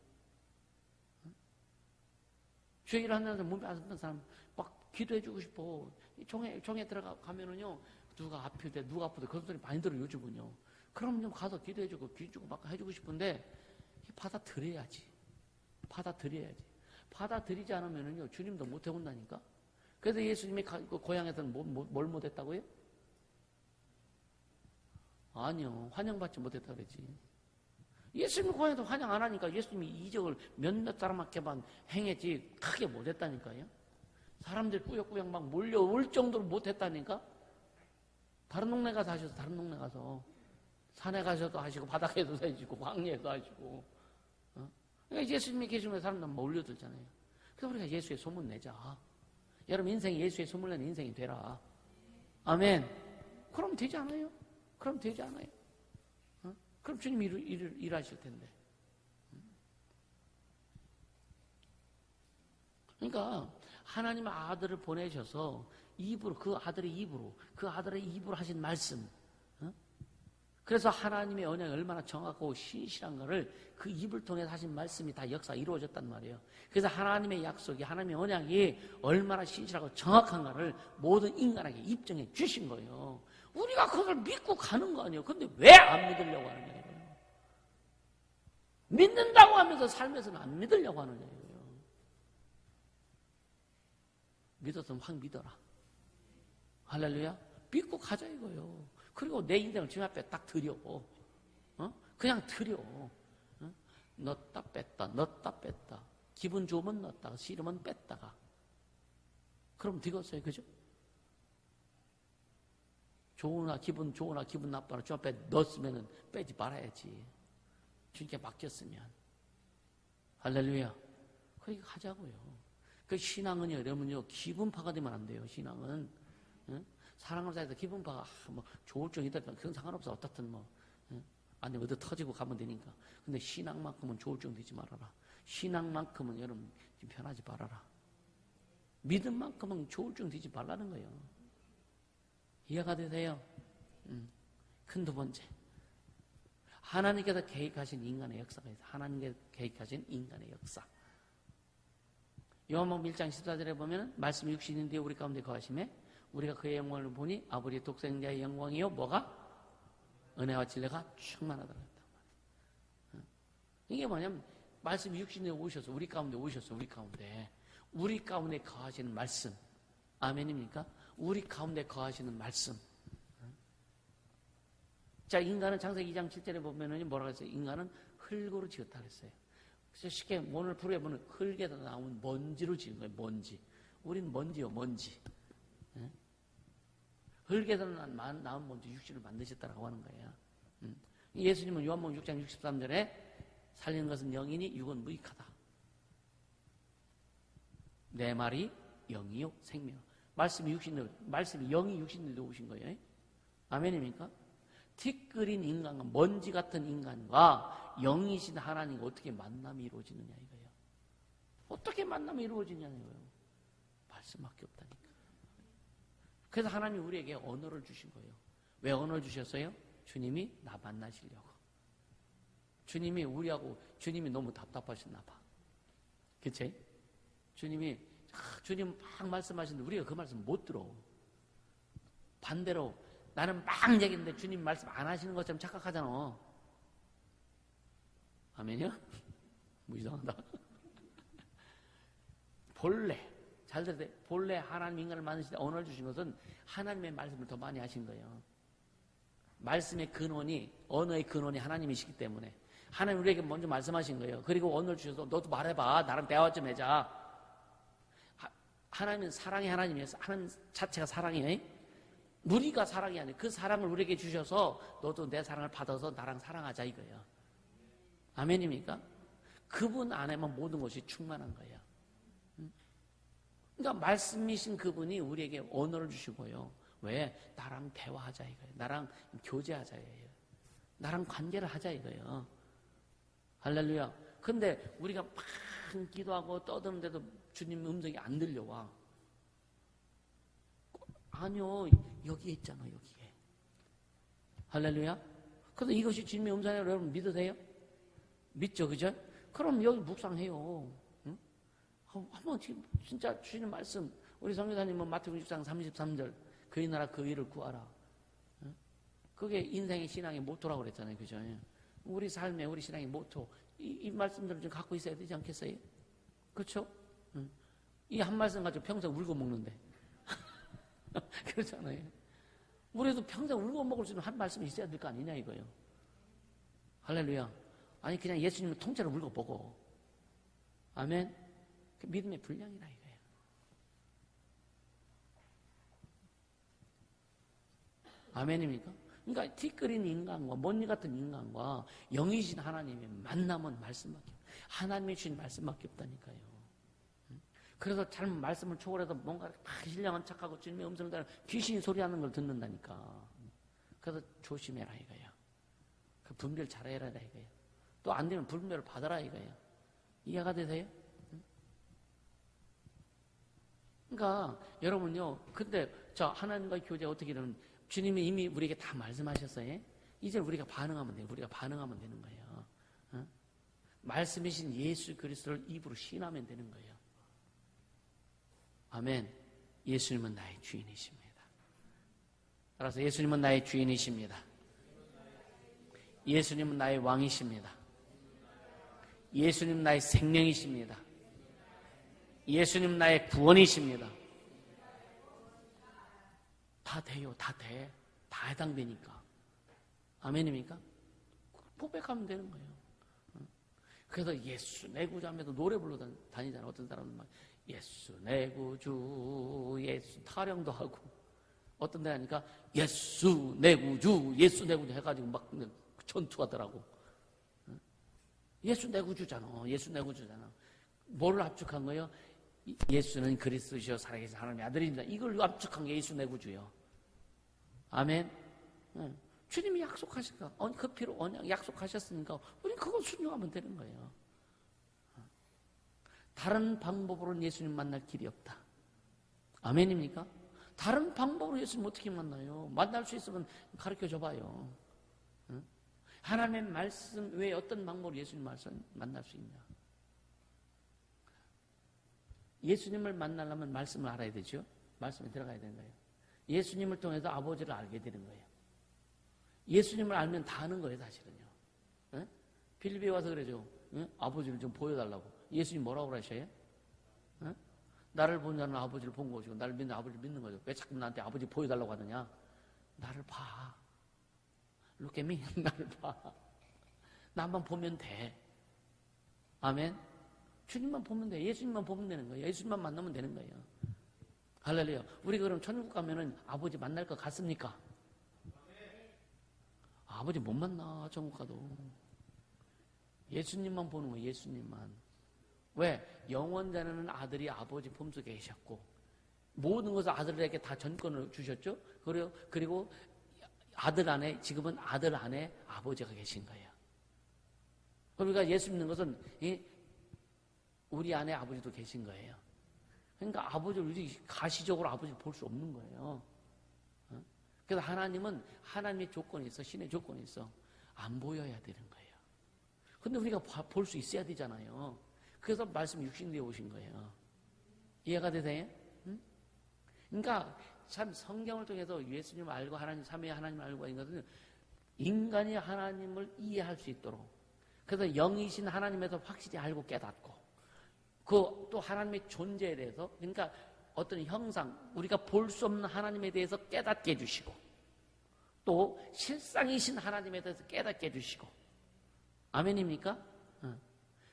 [SPEAKER 1] 죄일 하는 사람, 몸이 아픈 사람 막 기도해주고 싶어. 총에 들어가면은요 누가 아플 때 누가 아프대 그런 소리 많이 들어요 요즘은요. 그럼 좀 가서 기도해주고 기주고 막 해주고 싶은데 받아들여야지. 받아들이지 않으면은요 주님도 못 해온다니까. 그래서 예수님이 고향에서는 뭘 못했다고요? 아니요, 환영받지 못했다 그러지. 예수님 고향에서 환영 안 하니까 예수님이 이적을 몇몇 사람한테만 행했지 크게 못했다니까요. 사람들 꾸역꾸역 막 몰려올 정도로 못했다니까. 다른 동네 가서 하셔서 다른 동네 가서 산에 가셔도 하시고 바닥에도 하시고 광야에도 하시고. 그러니까 예수님이 계시면 사람들 몰려들잖아요. 그래서 우리가 예수의 소문 내자. 여러분 인생이 예수의 소문 내는 인생이 되라. 아멘. 그럼 되지 않아요? 그럼 되지 않아요? 그럼 주님이 일하실 텐데. 그러니까 하나님의 아들을 보내셔서 그 아들의 입으로 하신 말씀. 그래서 하나님의 언약이 얼마나 정확하고 신실한가를 그 입을 통해서 하신 말씀이 다 역사 이루어졌단 말이에요. 그래서 하나님의 약속이 하나님의 언약이 얼마나 신실하고 정확한가를 모든 인간에게 입증해 주신 거예요. 우리가 그걸 믿고 가는 거 아니에요. 근데 왜 안 믿으려고 하는 거예요? 믿는다고 하면서 삶에서는 안 믿으려고 하는 거예요. 믿었으면 확 믿어라. 할렐루야. 믿고 가자 이거예요. 그리고 내 인생을 주님 앞에 딱 드려. 그냥 드려. 넣었다 뺐다. 기분 좋으면 넣었다가 싫으면 뺐다가. 그럼 되겠어요. 그죠? 기분 좋으나 기분 나쁘나 주님 앞에 넣었으면 빼지 말아야지. 주님께 맡겼으면. 할렐루야. 그렇게 하자고요. 그 신앙은 여러분요, 기분파가 되면 안 돼요, 신앙은. 응? 사랑을 사이에서 기분파가, 뭐, 조울증이다, 그건 상관없어. 어떻든 뭐. 응? 아니, 어디 터지고 가면 되니까. 근데 신앙만큼은 조울증 되지 말아라. 신앙만큼은 여러분, 좀 편하지 말아라. 믿음만큼은 조울증 되지 말라는 거예요. 이해가 되세요? 큰 두 번째. 하나님께서 계획하신 인간의 역사가 있어요. 하나님께서 계획하신 인간의 역사. 요한복음 1장 14절에 보면 말씀이 육신인 뒤에 우리 가운데 거하심에 우리가 그의 영광을 보니 아버지의 독생자의 영광이요 뭐가? 은혜와 진리가 충만하다고 했단 말이에요. 이게 뭐냐면 말씀이 육신에 오셔서 우리 가운데 오셔서 우리 가운데 거하시는 말씀. 아멘입니까? 우리 가운데 거하시는 말씀. 자, 인간은 창세기 2장 7절에 보면은 뭐라고 했어요? 인간은 흙으로 지었다 그랬어요. 그래서 쉽게 오늘 풀에 보면 흙에서 나온 먼지로 지은 거예요. 먼지. 우리는 먼지요, 먼지. 흙에서 나온 먼지 육신을 만드셨다라고 하는 거예요. 예수님은 요한복음 6장 63절에 살리는 것은 영이니 육은 무익하다. 내 말이 영이요 생명. 말씀이 영이 육신으로 오신 거예요. 아멘입니까? 티끌인 인간과 먼지 같은 인간과 영이신 하나님과 어떻게 만남이 이루어지느냐 이거예요. 어떻게 만남이 이루어지냐는 거예요. 말씀밖에 없다니까. 그래서 하나님이 우리에게 언어를 주신 거예요. 왜 언어를 주셨어요? 주님이 나 만나시려고. 주님이 너무 답답하셨나 봐. 그치? 주님 막 말씀하시는데 우리가 그 말씀 못 들어. 반대로 나는 막 얘기했는데 주님 말씀 안 하시는 것처럼 착각하잖아. 아멘이요? 뭐 이상하다. 잘 들으세요. 본래 하나님 인간을 만드실 때 언어를 주신 것은 하나님의 말씀을 더 많이 하신 거예요. 말씀의 근원이, 언어의 근원이 하나님이시기 때문에 하나님 우리에게 먼저 말씀하신 거예요. 그리고 언어를 주셔서 너도 말해봐. 나랑 대화 좀 해자. 하나님은 사랑의 하나님이에요. 하나님 자체가 사랑이에요. 우리가 사랑이 아니에요. 그 사랑을 우리에게 주셔서 너도 내 사랑을 받아서 나랑 사랑하자 이거예요. 아멘입니까? 그분 안에만 모든 것이 충만한 거예요. 그러니까 말씀이신 그분이 우리에게 언어를 주시고요. 왜? 나랑 대화하자 이거예요. 나랑 교제하자 이거예요. 나랑 관계를 하자 이거예요. 할렐루야. 근데 우리가 막 기도하고 떠드는데도 주님 음성이 안 들려와. 아니요. 여기에 있잖아, 여기에. 할렐루야. 그래서 이것이 주님의 음성이라고 여러분 믿으세요? 믿죠, 그죠? 그럼 여기 묵상해요. 응? 한번 진짜 주시는 말씀. 우리 성교사님은 마태복음 6장 33절. 그의 나라 그 일을 구하라. 응? 그게 인생의 신앙의 모토라고 그랬잖아요, 그죠? 우리 삶의 우리 신앙의 모토. 이 말씀들을 좀 갖고 있어야 되지 않겠어요? 그렇죠? 응? 이 한 말씀 가지고 평생 울고 먹는데. 그렇잖아요. 우리도 평생 울고 먹을 수 있는 한 말씀이 있어야 될 거 아니냐 이거예요. 할렐루야. 아니 그냥 예수님을 통째로 울고 먹어. 아멘. 그 믿음의 분량이라 이거예요. 아멘입니까? 그러니까 티끌인 인간과 먼지 같은 인간과 영이신 하나님의 만남은 말씀밖에 없어요. 하나님이 주신 말씀밖에 없다니까요. 그래서 잘못 말씀을 초월해서 뭔가 막 신령한 척하고 주님의 음성을 따라 귀신이 소리하는 걸 듣는다니까. 그래서 조심해라 이거예요. 그 분별 잘해라 이거예요. 또 안 되면 분별을 받아라 이거예요. 이해가 되세요? 그러니까 여러분요. 근데 저 하나님과의 교제 어떻게 되면 주님이 이미 우리에게 다 말씀하셨어요. 이제 우리가 반응하면 돼요. 우리가 반응하면 되는 거예요. 말씀이신 예수 그리스도를 입으로 신하면 되는 거예요. 아멘. 예수님은 나의 주인이십니다. 따라서 예수님은 나의 주인이십니다. 예수님은 나의 왕이십니다. 예수님은 나의 생명이십니다. 예수님은 나의 구원이십니다. 다 돼요. 다 돼. 다 해당되니까. 아멘입니까? 고백하면 되는 거예요. 그래서 예수 내 구주하면서 노래 불러 다니잖아요. 어떤 사람은 막 예수 내 구주 예수 타령도 하고 어떤 데 하니까 예수 내 구주 예수 내 구주 해가지고 막 전투하더라고. 예수 내 구주잖아. 예수 내 구주잖아. 뭐를 압축한 거예요? 예수는 그리스도시요 살아계신 하나님의 아들입니다. 이걸 압축한 게 예수 내 구주요. 아멘. 주님이 약속하실까? 그 피로 언약 약속하셨으니까 우리는 그거 순종하면 되는 거예요. 다른 방법으로는 예수님 만날 길이 없다. 아멘입니까? 다른 방법으로 예수님 어떻게 만나요? 만날 수 있으면 가르쳐 줘봐요. 하나님의 말씀 외에 어떤 방법으로 예수님 말씀 만날 수 있냐? 예수님을 만나려면 말씀을 알아야 되죠. 말씀에 들어가야 되는 거예요. 예수님을 통해서 아버지를 알게 되는 거예요. 예수님을 알면 다 아는 거예요, 사실은요. 빌립보에 와서 그러죠. 아버지를 좀 보여달라고. 예수님 뭐라고 그러셔요? 나를 본 자는 아버지를 본 것이고 나를 믿는 아버지를 믿는 거죠. 왜 자꾸 나한테 아버지 보여달라고 하느냐? 나를 봐. Look at me. 나를 봐. 나만 보면 돼. 아멘. 주님만 보면 돼. 예수님만 보면 되는 거예요. 예수님만 만나면 되는 거예요. 할렐루야. 우리 그럼 천국 가면은 아버지 만날 것 같습니까? 아버지 못 만나, 천국 가도. 예수님만 보는 거예요. 예수님만. 왜? 영원자는 아들이 아버지 품속에 계셨고 모든 것을 아들에게 다 전권을 주셨죠. 그리고 아들 안에, 지금은 아들 안에 아버지가 계신 거예요. 그러니까 예수 믿는 것은 우리 안에 아버지도 계신 거예요. 그러니까 아버지를 우리 가시적으로 아버지를 볼 수 없는 거예요. 그래서 하나님은 하나님의 조건이 있어, 신의 조건이 있어. 안 보여야 되는 거예요. 근데 우리가 볼 수 있어야 되잖아요. 그래서 말씀 육신되어 오신 거예요. 이해가 되세요? 그러니까 참 성경을 통해서 예수님을 알고 하나님, 삼위의 하나님을 알고 있는 것은 인간이 하나님을 이해할 수 있도록, 그래서 영이신 하나님에서 확실히 알고 깨닫고, 그 또 하나님의 존재에 대해서, 그러니까 어떤 형상, 우리가 볼 수 없는 하나님에 대해서 깨닫게 해주시고, 또 실상이신 하나님에 대해서 깨닫게 해주시고. 아멘입니까?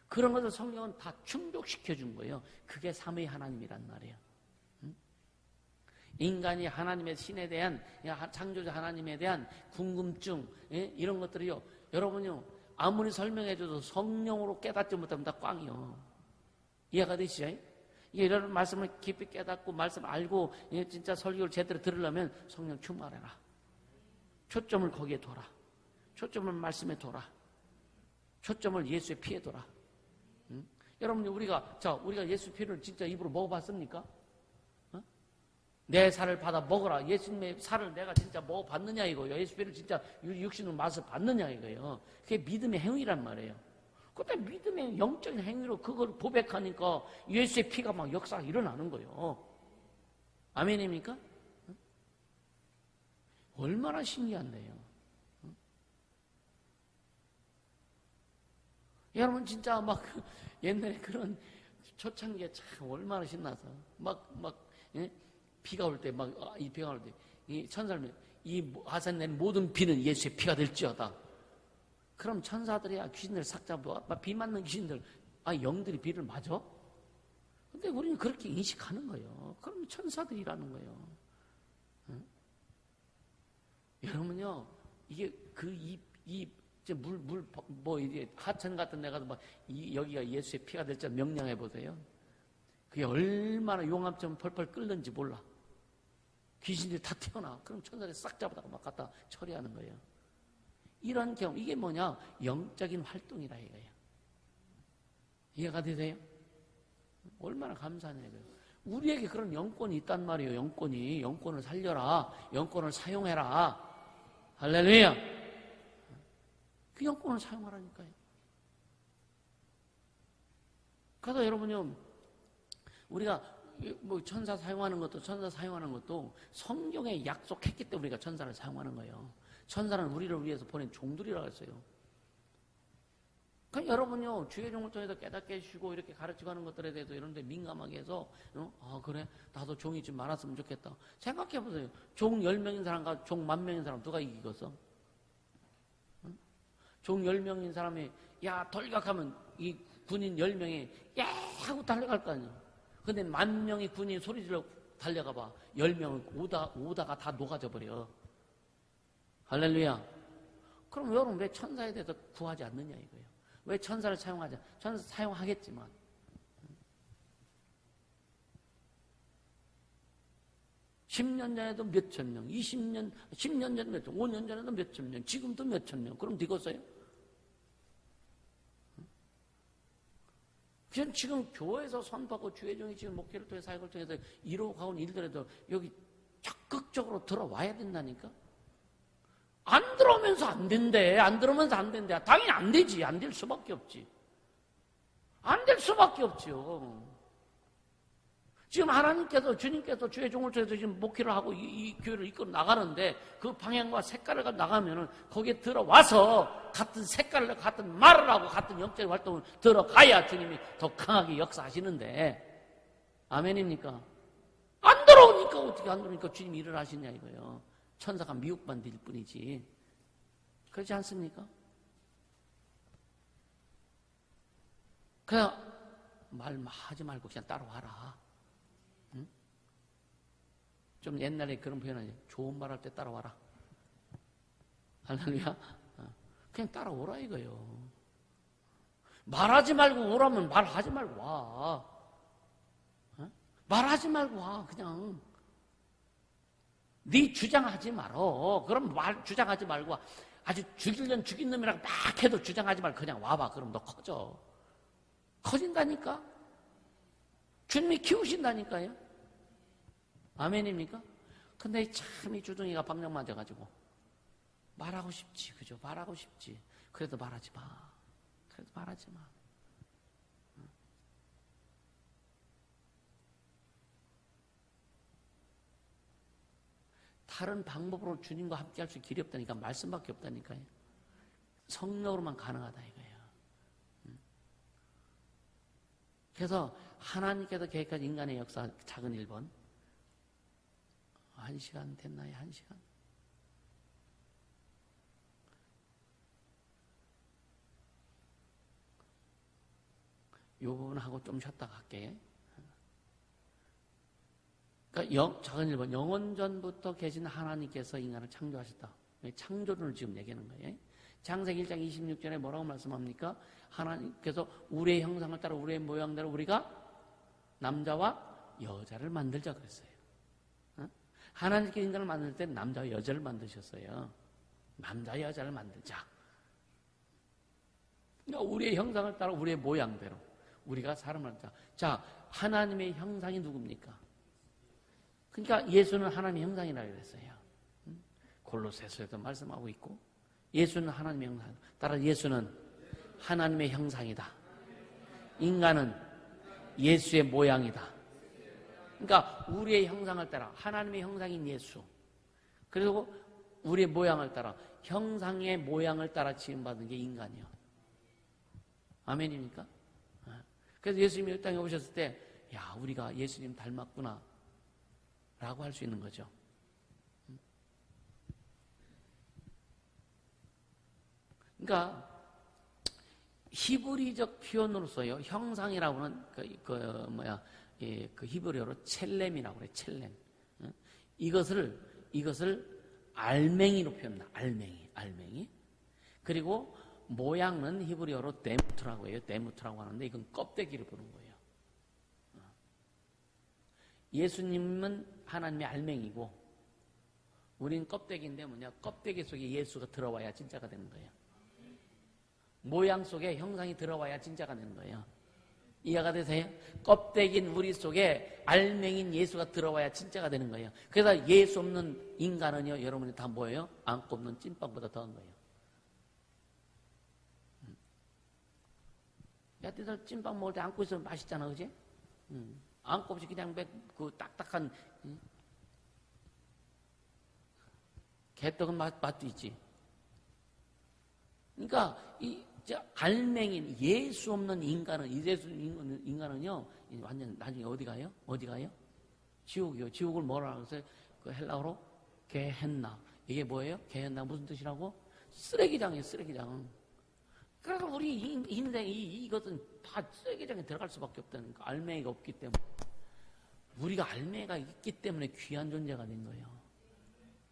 [SPEAKER 1] 그런 것을 성경은 다 충족시켜 준 거예요. 그게 삼위 하나님이란 말이에요. 인간이 하나님의 신에 대한, 창조자 하나님에 대한 궁금증, 이런 것들이요, 여러분요, 아무리 설명해줘도 성령으로 깨닫지 못하면 다 꽝이요. 이해가 되시죠? 이런 말씀을 깊이 깨닫고 말씀 알고 진짜 설교를 제대로 들으려면 성령 충만해라. 초점을 거기에 둬라. 초점을 말씀에 둬라. 초점을 예수의 피에 둬라. 여러분, 우리가 예수 피를 진짜 입으로 먹어봤습니까? 내 살을 받아 먹어라. 예수님의 살을 내가 진짜 먹어봤느냐 이거예요. 예수 피를 진짜 육신으로 맛을 봤느냐 이거예요. 그게 믿음의 행위란 말이에요. 그때 믿음의 영적인 행위로 그걸 고백하니까 예수의 피가 막 역사가 일어나는 거예요. 아멘입니까? 얼마나 신기한데요. 여러분 진짜 막 옛날에 그런 초창기에 참 얼마나 신나서 비가 올 때 이 비가 올 때 이 천사를 이 하산 낸 모든 비는 예수의 피가 될지어다. 그럼 천사들이야 귀신들 싹 잡아 비 맞는 귀신들 영들이 비를 맞아? 근데 우리는 그렇게 인식하는 거예요. 그럼 천사들이라는 거예요. 응? 여러분요 이게 이제 하천 같은 데 가서 여기가 예수의 피가 될지 명령해 보세요. 그게 얼마나 용암처럼 펄펄 끓는지 몰라. 귀신들이 다 튀어나와. 그럼 천사들이 싹 잡아다가 막 갖다 처리하는 거예요. 이런 경우, 이게 뭐냐? 영적인 활동이라 이거예요. 이해가 되세요? 얼마나 감사하냐 이거예요. 우리에게 그런 영권이 있단 말이에요. 영권을 살려라. 영권을 사용해라. 할렐루야. 그 영권을 사용하라니까요. 그래서 여러분요, 우리가 천사 사용하는 것도 성경에 약속했기 때문에 우리가 천사를 사용하는 거예요. 천사는 우리를 위해서 보낸 종들이라고 했어요. 그러니까 여러분요, 주의 종을 통해서 깨닫게 해주시고 이렇게 가르치고 하는 것들에 대해서 이런 데 민감하게 해서 그래? 나도 종이 좀 많았으면 좋겠다. 생각해보세요. 종 10명인 사람과 종 10,000명인 사람 누가 이기겠어? 종 10명인 사람이 돌격하면 이 군인 10명이 하고 달려갈 거 아니야. 근데 10,000명의 군인이 소리질러 달려가 봐. 10명은 오다가 다 녹아져 버려. 할렐루야. 그럼 여러분 왜 천사에 대해서 구하지 않느냐 이거예요. 왜 천사를 사용하자? 천사 사용하겠지만. (10년) 전에도 몇천 명, 20년, 10년 전에 몇천, 5년 전에도 몇천 명, 지금도 몇천 명. 그럼 되겠어요? 그냥 지금 교회에서 선포하고 주회종이 지금 목회를 통해 사역을 통해서 이루어가온 일들에도 여기 적극적으로 들어와야 된다니까? 안 들어오면서 안 된대. 안 들어오면서 안 된대. 당연히 안 되지. 안 될 수밖에 없지. 안 될 수밖에 없죠. 지금 하나님께서, 주님께서 주의 종을 통해서 지금 목회를 하고 이 교회를 이끌어 나가는데 그 방향과 색깔을 가지고 나가면은 거기에 들어와서 같은 색깔을, 같은 말을 하고 같은 영적인 활동을 들어가야 주님이 더 강하게 역사하시는데, 아멘입니까? 안 들어오니까 어떻게 안 들어오니까 주님이 일을 하시냐 이거예요. 천사가 미혹만 될 뿐이지. 그렇지 않습니까? 그냥 말하지 말고 그냥 따라와라. 응? 좀 옛날에 그런 표현하지. 좋은 말 할 때 따라와라. 할렐루야. 그냥 따라오라 이거예요. 말하지 말고 오라면 말하지 말고 와. 말하지 말고 와. 그냥 네 주장하지 말어. 그럼 주장하지 말고 아주 죽이려면 죽인 놈이라고 막 해도 주장하지 말고 그냥 와봐. 그럼 너 커져. 커진다니까. 주님이 키우신다니까요. 아멘입니까? 근데 참 이 주둥이가 방정 맞아가지고 말하고 싶지. 그죠? 말하고 싶지. 그래도 말하지 마. 그래도 말하지 마. 다른 방법으로 주님과 함께 할 수 길이 없다니까. 말씀밖에 없다니까요. 성령으로만 가능하다 이거예요. 그래서 하나님께서 계획한 인간의 역사 작은 1번. 1시간 됐나요? 1시간? 이 부분하고 좀 쉬었다 갈게. 그러니까 작은 1번. 영원전부터 계신 하나님께서 인간을 창조하셨다. 창조론을 지금 얘기하는 거예요. 창세기 1장 26절에 뭐라고 말씀합니까? 하나님께서 우리의 형상을 따라 우리의 모양대로 우리가 남자와 여자를 만들자 그랬어요. 하나님께 인간을 만들 때 남자와 여자를 만드셨어요. 남자 여자를 만들자. 그러니까 우리의 형상을 따라 우리의 모양대로 우리가 사람을 만들자. 자, 하나님의 형상이 누굽니까? 그러니까 예수는 하나님의 형상이라고 그랬어요. 골로새서에도 말씀하고 있고 예수는 하나님의 형상. 따라 예수는 하나님의 형상이다. 인간은 예수의 모양이다. 그러니까 우리의 형상을 따라 하나님의 형상인 예수. 그리고 우리의 모양을 따라 형상의 모양을 따라 지음받은 게 인간이요. 아멘입니까? 그래서 예수님이 이 땅에 오셨을 때 야, 우리가 예수님 닮았구나 라고 할 수 있는 거죠. 그러니까 히브리적 표현으로서요, 형상이라고 하는 그 히브리어로 첼렘이라고 그래요. 첼렘. 이것을 알맹이로 표현한다. 알맹이. 그리고 모양은 히브리어로 데무트라고 해요. 데무트라고 하는데 이건 껍데기를 보는 거예요. 예수님은 하나님의 알맹이고 우린 껍데기인데 껍데기 속에 예수가 들어와야 진짜가 되는 거예요. 모양 속에 형상이 들어와야 진짜가 되는 거예요. 이해가 되세요? 껍데기인 우리 속에 알맹인 예수가 들어와야 진짜가 되는 거예요. 그래서 예수 없는 인간은요, 여러분이 다 뭐예요? 안고 없는 찐빵보다 더한 거예요. 야, 너희들 찐빵 먹을 때 안고 있으면 맛있잖아, 그지? 안고 없이 그냥 그 딱딱한 개떡은 맛도 있지. 그러니까 알맹인 예수 없는 인간은요 완전 나중에 어디 가요? 지옥이요. 지옥을 뭐라 그래서 그 헬라어로 게헨나. 이게 뭐예요? 게헨나 무슨 뜻이라고? 쓰레기장이에요. 쓰레기장. 그래서 우리 인생이 이것은 다 쓰레기장에 들어갈 수밖에 없다는 거. 알맹이가 없기 때문에 우리가 알맹이가 있기 때문에 귀한 존재가 된 거예요.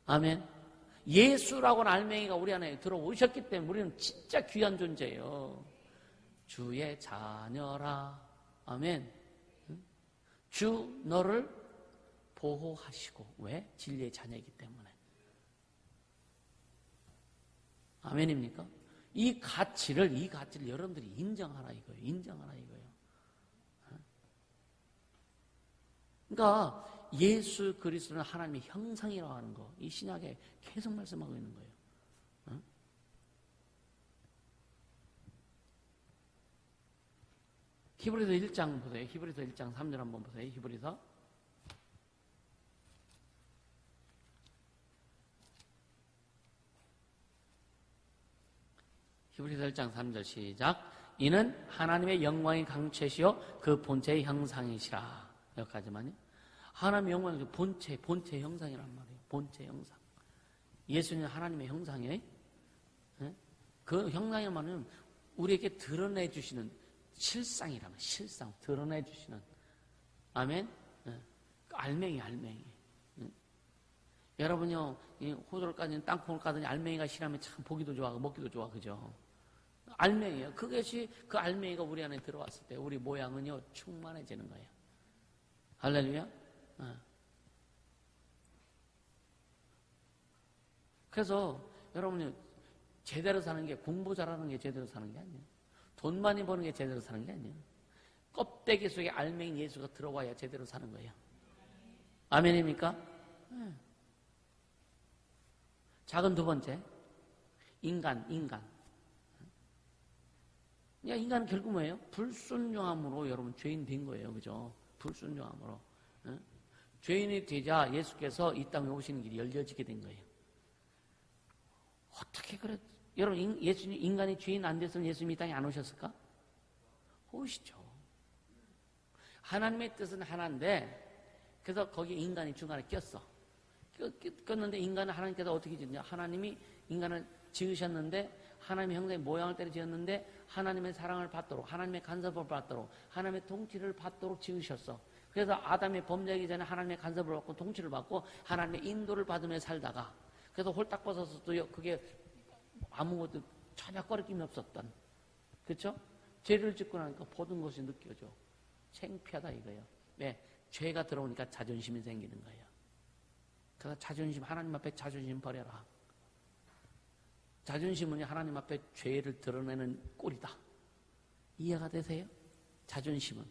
[SPEAKER 1] 아멘. 예수라고는 알맹이가 우리 안에 들어오셨기 때문에 우리는 진짜 귀한 존재예요. 주의 자녀라. 아멘. 주 너를 보호하시고. 왜? 진리의 자녀이기 때문에. 아멘입니까? 이 가치를 여러분들이 인정하라 이거예요. 인정하라 이거예요. 그러니까 예수 그리스도는 하나님의 형상이라고 하는 거, 이 신약에 계속 말씀하고 있는 거예요. 히브리서 1장 보세요. 히브리서 1장 3절 한번 보세요. 히브리서 1장 3절 시작. 이는 하나님의 영광의 강체시요 그 본체의 형상이시라. 여기까지만요. 하나님의 영광이 본체 형상이란 말이에요. 본체 형상. 예수님은 하나님의 형상이에요. 그 형상이란 말은 우리에게 드러내 주시는 실상이라면 실상 드러내 주시는. 아멘. 알맹이. 여러분요, 호두를 까더니 땅콩을 까더니 알맹이가 실하면 참 보기도 좋아하고 먹기도 좋아, 그죠? 알맹이에요. 그것이 그 알맹이가 우리 안에 들어왔을 때 우리 모양은요 충만해지는 거예요. 할렐루야. 그래서 여러분이 제대로 사는 게 공부 잘하는 게 제대로 사는 게 아니에요. 돈 많이 버는 게 제대로 사는 게 아니에요. 껍데기 속에 알맹이 예수가 들어와야 제대로 사는 거예요. 아멘입니까? 작은 두 번째, 인간. 인간은 결국 뭐예요? 불순종함으로 여러분 죄인 된 거예요. 그죠? 불순종함으로. 죄인이 되자 예수께서 이 땅에 오시는 길이 열려지게 된 거예요. 어떻게 그래? 여러분, 예수님, 인간이 죄인 안 됐으면 예수님이 이 땅에 안 오셨을까? 오시죠. 하나님의 뜻은 하나인데, 그래서 거기에 인간이 중간에 꼈어. 꼈는데 인간은 하나님께서 어떻게 지었냐? 하나님이 인간을 지으셨는데, 하나님의 형상의 모양을 때려 지었는데, 하나님의 사랑을 받도록, 하나님의 간섭을 받도록, 하나님의 통치를 받도록 지으셨어. 그래서 아담이 범죄하기 전에 하나님의 간섭을 받고 통치를 받고 하나님의 인도를 받으며 살다가, 그래서 홀딱 벗어서도 그게 아무것도 전혀 꺼리낌이 없었던, 그렇죠? 죄를 짓고 나니까 모든 것이 느껴져. 창피하다 이거예요. 왜? 죄가 들어오니까 자존심이 생기는 거예요. 그래서 자존심, 하나님 앞에 자존심 버려라. 자존심은 하나님 앞에 죄를 드러내는 꼴이다. 이해가 되세요? 자존심은.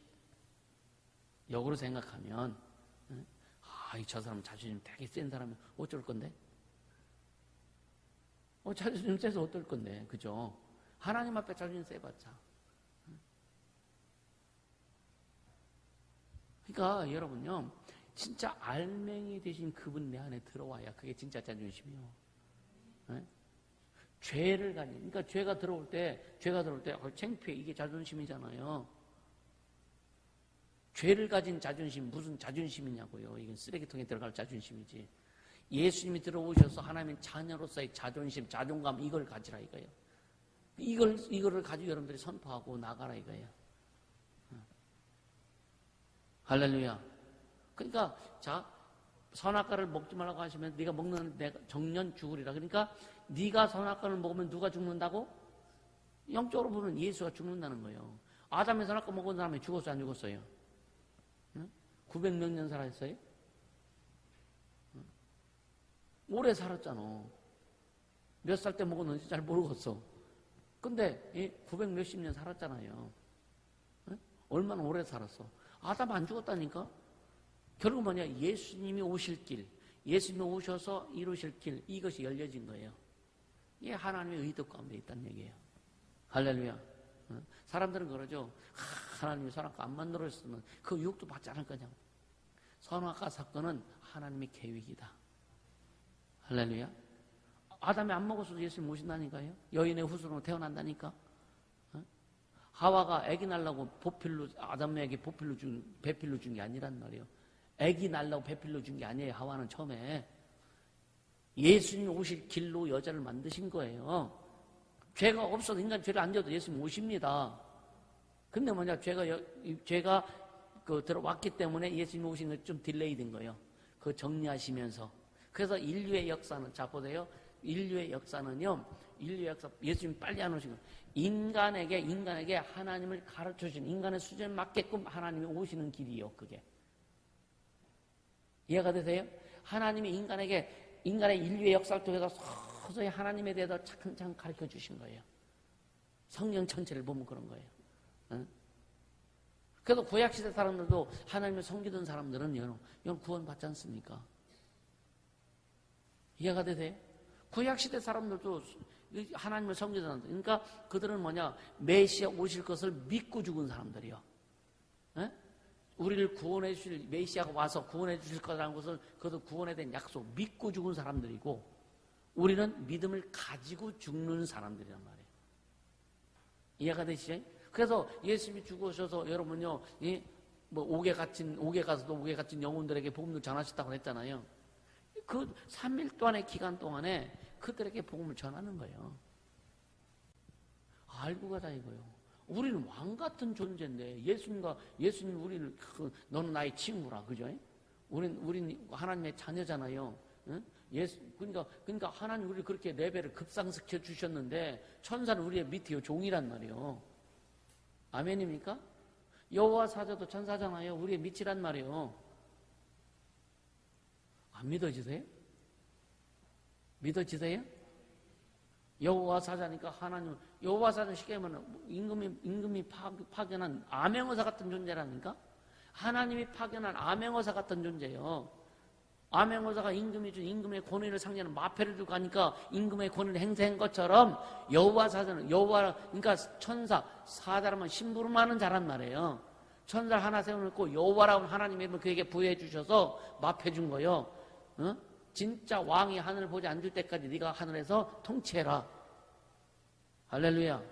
[SPEAKER 1] 역으로 생각하면, 저 사람 자존심 되게 센 사람은 어쩔 건데? 자존심 세서 어떨 건데? 그죠? 하나님 앞에 자존심 세봤자. 그러니까 여러분요, 진짜 알맹이 되신 그분 내 안에 들어와야 그게 진짜 자존심이요. 죄를 가진, 그러니까 죄가 들어올 때 창피해. 이게 자존심이잖아요. 죄를 가진 자존심, 무슨 자존심이냐고요. 이건 쓰레기통에 들어갈 자존심이지. 예수님이 들어오셔서 하나님의 자녀로서의 자존심, 자존감, 이걸 가지라 이거예요. 이거를 가지고 여러분들이 선포하고 나가라 이거예요. 할렐루야. 그러니까, 자, 선악과를 먹지 말라고 하시면 네가 먹는 내가 정년 죽으리라. 그러니까 네가 선악과를 먹으면 누가 죽는다고? 영적으로 보면 예수가 죽는다는 거예요. 아담의 선악과 먹은 사람이 죽었어요, 안 죽었어요? 900몇 년 살았어요? 오래 살았잖아. 몇 살 때 먹었는지 잘 모르겠어. 근데 900 몇십 년 살았잖아요. 얼마나 오래 살았어. 아담 안 죽었다니까? 결국 뭐냐? 예수님이 오실 길, 예수님이 오셔서 이루실 길, 이것이 열려진 거예요. 이게 하나님의 의도 가운데 있다는 얘기예요. 할렐루야. 사람들은 그러죠. 하나님이 선악과 안 만들었으면 그 유혹도 받지 않을 거냐고. 선악과 사건은 하나님의 계획이다. 할렐루야. 아담이 안 먹었어도 예수님 오신다니까요. 여인의 후손으로 태어난다니까. 하와가 아기 낳으려고 아담에게 배필로 준 게 아니란 말이에요. 아기 낳으려고 배필로 준 게 아니에요. 하와는 처음에. 예수님이 오실 길로 여자를 만드신 거예요. 죄가 없어도 인간 죄를 안 져도 예수님 오십니다. 근데 뭐냐, 죄가 들어왔기 때문에 예수님이 오신 건 좀 딜레이 된 거예요. 그거 정리하시면서. 그래서 인류의 역사는, 자, 보세요. 인류의 역사는요, 인류 역사, 예수님 빨리 안 오신 거예요. 인간에게 하나님을 가르쳐 주시는, 인간의 수준에 맞게끔 하나님이 오시는 길이요, 그게. 이해가 되세요? 하나님이 인간의 인류의 역사를 통해서 서서히 하나님에 대해서 차근차근 가르쳐 주신 거예요. 성령 전체를 보면 그런 거예요. 응? 그래서 구약시대 사람들도 하나님을 섬기던 사람들은 이건 구원받지 않습니까? 이해가 되세요? 구약시대 사람들도 하나님을 섬기던 사람들. 그러니까 그들은 메시아 오실 것을 믿고 죽은 사람들이요. 에? 우리를 구원해 주실, 메시아가 와서 구원해 주실 거라는 것을, 그것도 구원에 대한 약속, 믿고 죽은 사람들이고, 우리는 믿음을 가지고 죽는 사람들이란 말이에요. 이해가 되시죠? 그래서 예수님이 죽으셔서 여러분요, 옥에 가서도 옥에 갇힌 영혼들에게 복음을 전하셨다고 했잖아요. 그 3일 동안의 기간 동안에 그들에게 복음을 전하는 거예요. 알고 가자 이거요. 우리는 왕 같은 존재인데 예수님 우리는 너는 나의 친구라, 그죠? 우린 하나님의 자녀잖아요. 응? 그러니까 하나님 우리 그렇게 레벨을 급상시켜 주셨는데 천사는 우리의 밑에요, 종이란 말이에요. 아멘입니까? 여호와 사자도 천사잖아요. 우리의 밑이란 말이에요. 안 믿어지세요? 믿어지세요? 여호와 사자니까 하나님, 여호와 사자는 쉽게 말하면 임금이 파견한 암행어사 같은 존재라니까? 하나님이 파견한 암행어사 같은 존재예요. 암행어사가 임금이 준 임금의 권위를 상징하는 마패를 들고 가니까 임금의 권위를 행사한 것처럼 여호와 사자는 그러니까 천사, 사자라면 심부름하는 자란 말이에요. 천사 하나 세워놓고 여호와라고 하나님의 이름을 그에게 부여해 주셔서 마패 준 거예요. 어? 진짜 왕이 하늘을 보지 않을 때까지 네가 하늘에서 통치해라. 할렐루야.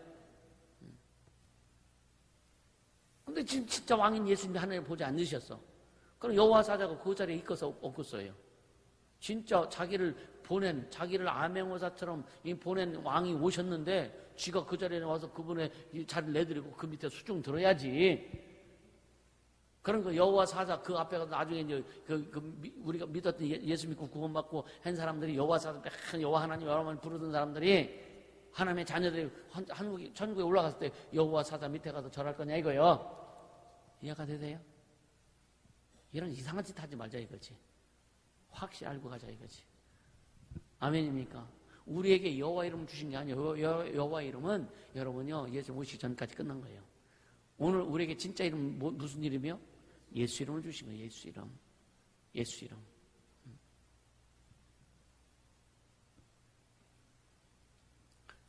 [SPEAKER 1] 근데 지금 진짜 왕인 예수님이 하늘을 보지 않으셨어. 그럼 여호와 사자가 그 자리에 있어서 없겠어요. 진짜 자기를 암행어사처럼 보낸 왕이 오셨는데 쥐가 그 자리에 와서 그분의 자리를 내드리고 그 밑에 수중 들어야지. 그러니까 여호와 사자 그 앞에 가서 나중에 이제 우리가 믿었던 예수 믿고 구원받고 한 사람들이 여호와 사자, 여호와 하나님 여러 번 부르던 사람들이 하나님의 자녀들이 천국에 올라갔을 때 여호와 사자 밑에 가서 절할 거냐 이거요. 이해가 되세요? 이런 이상한 짓 하지 말자 이거지. 확실히 알고 가자 이거지. 아멘입니까? 우리에게 여호와 이름을 주신 게 아니에요. 여호와 이름은 여러분요, 예수 오시기 전까지 끝난 거예요. 오늘 우리에게 진짜 이름 무슨 이름이요? 예수 이름을 주신 거예요. 예수 이름. 예수 이름.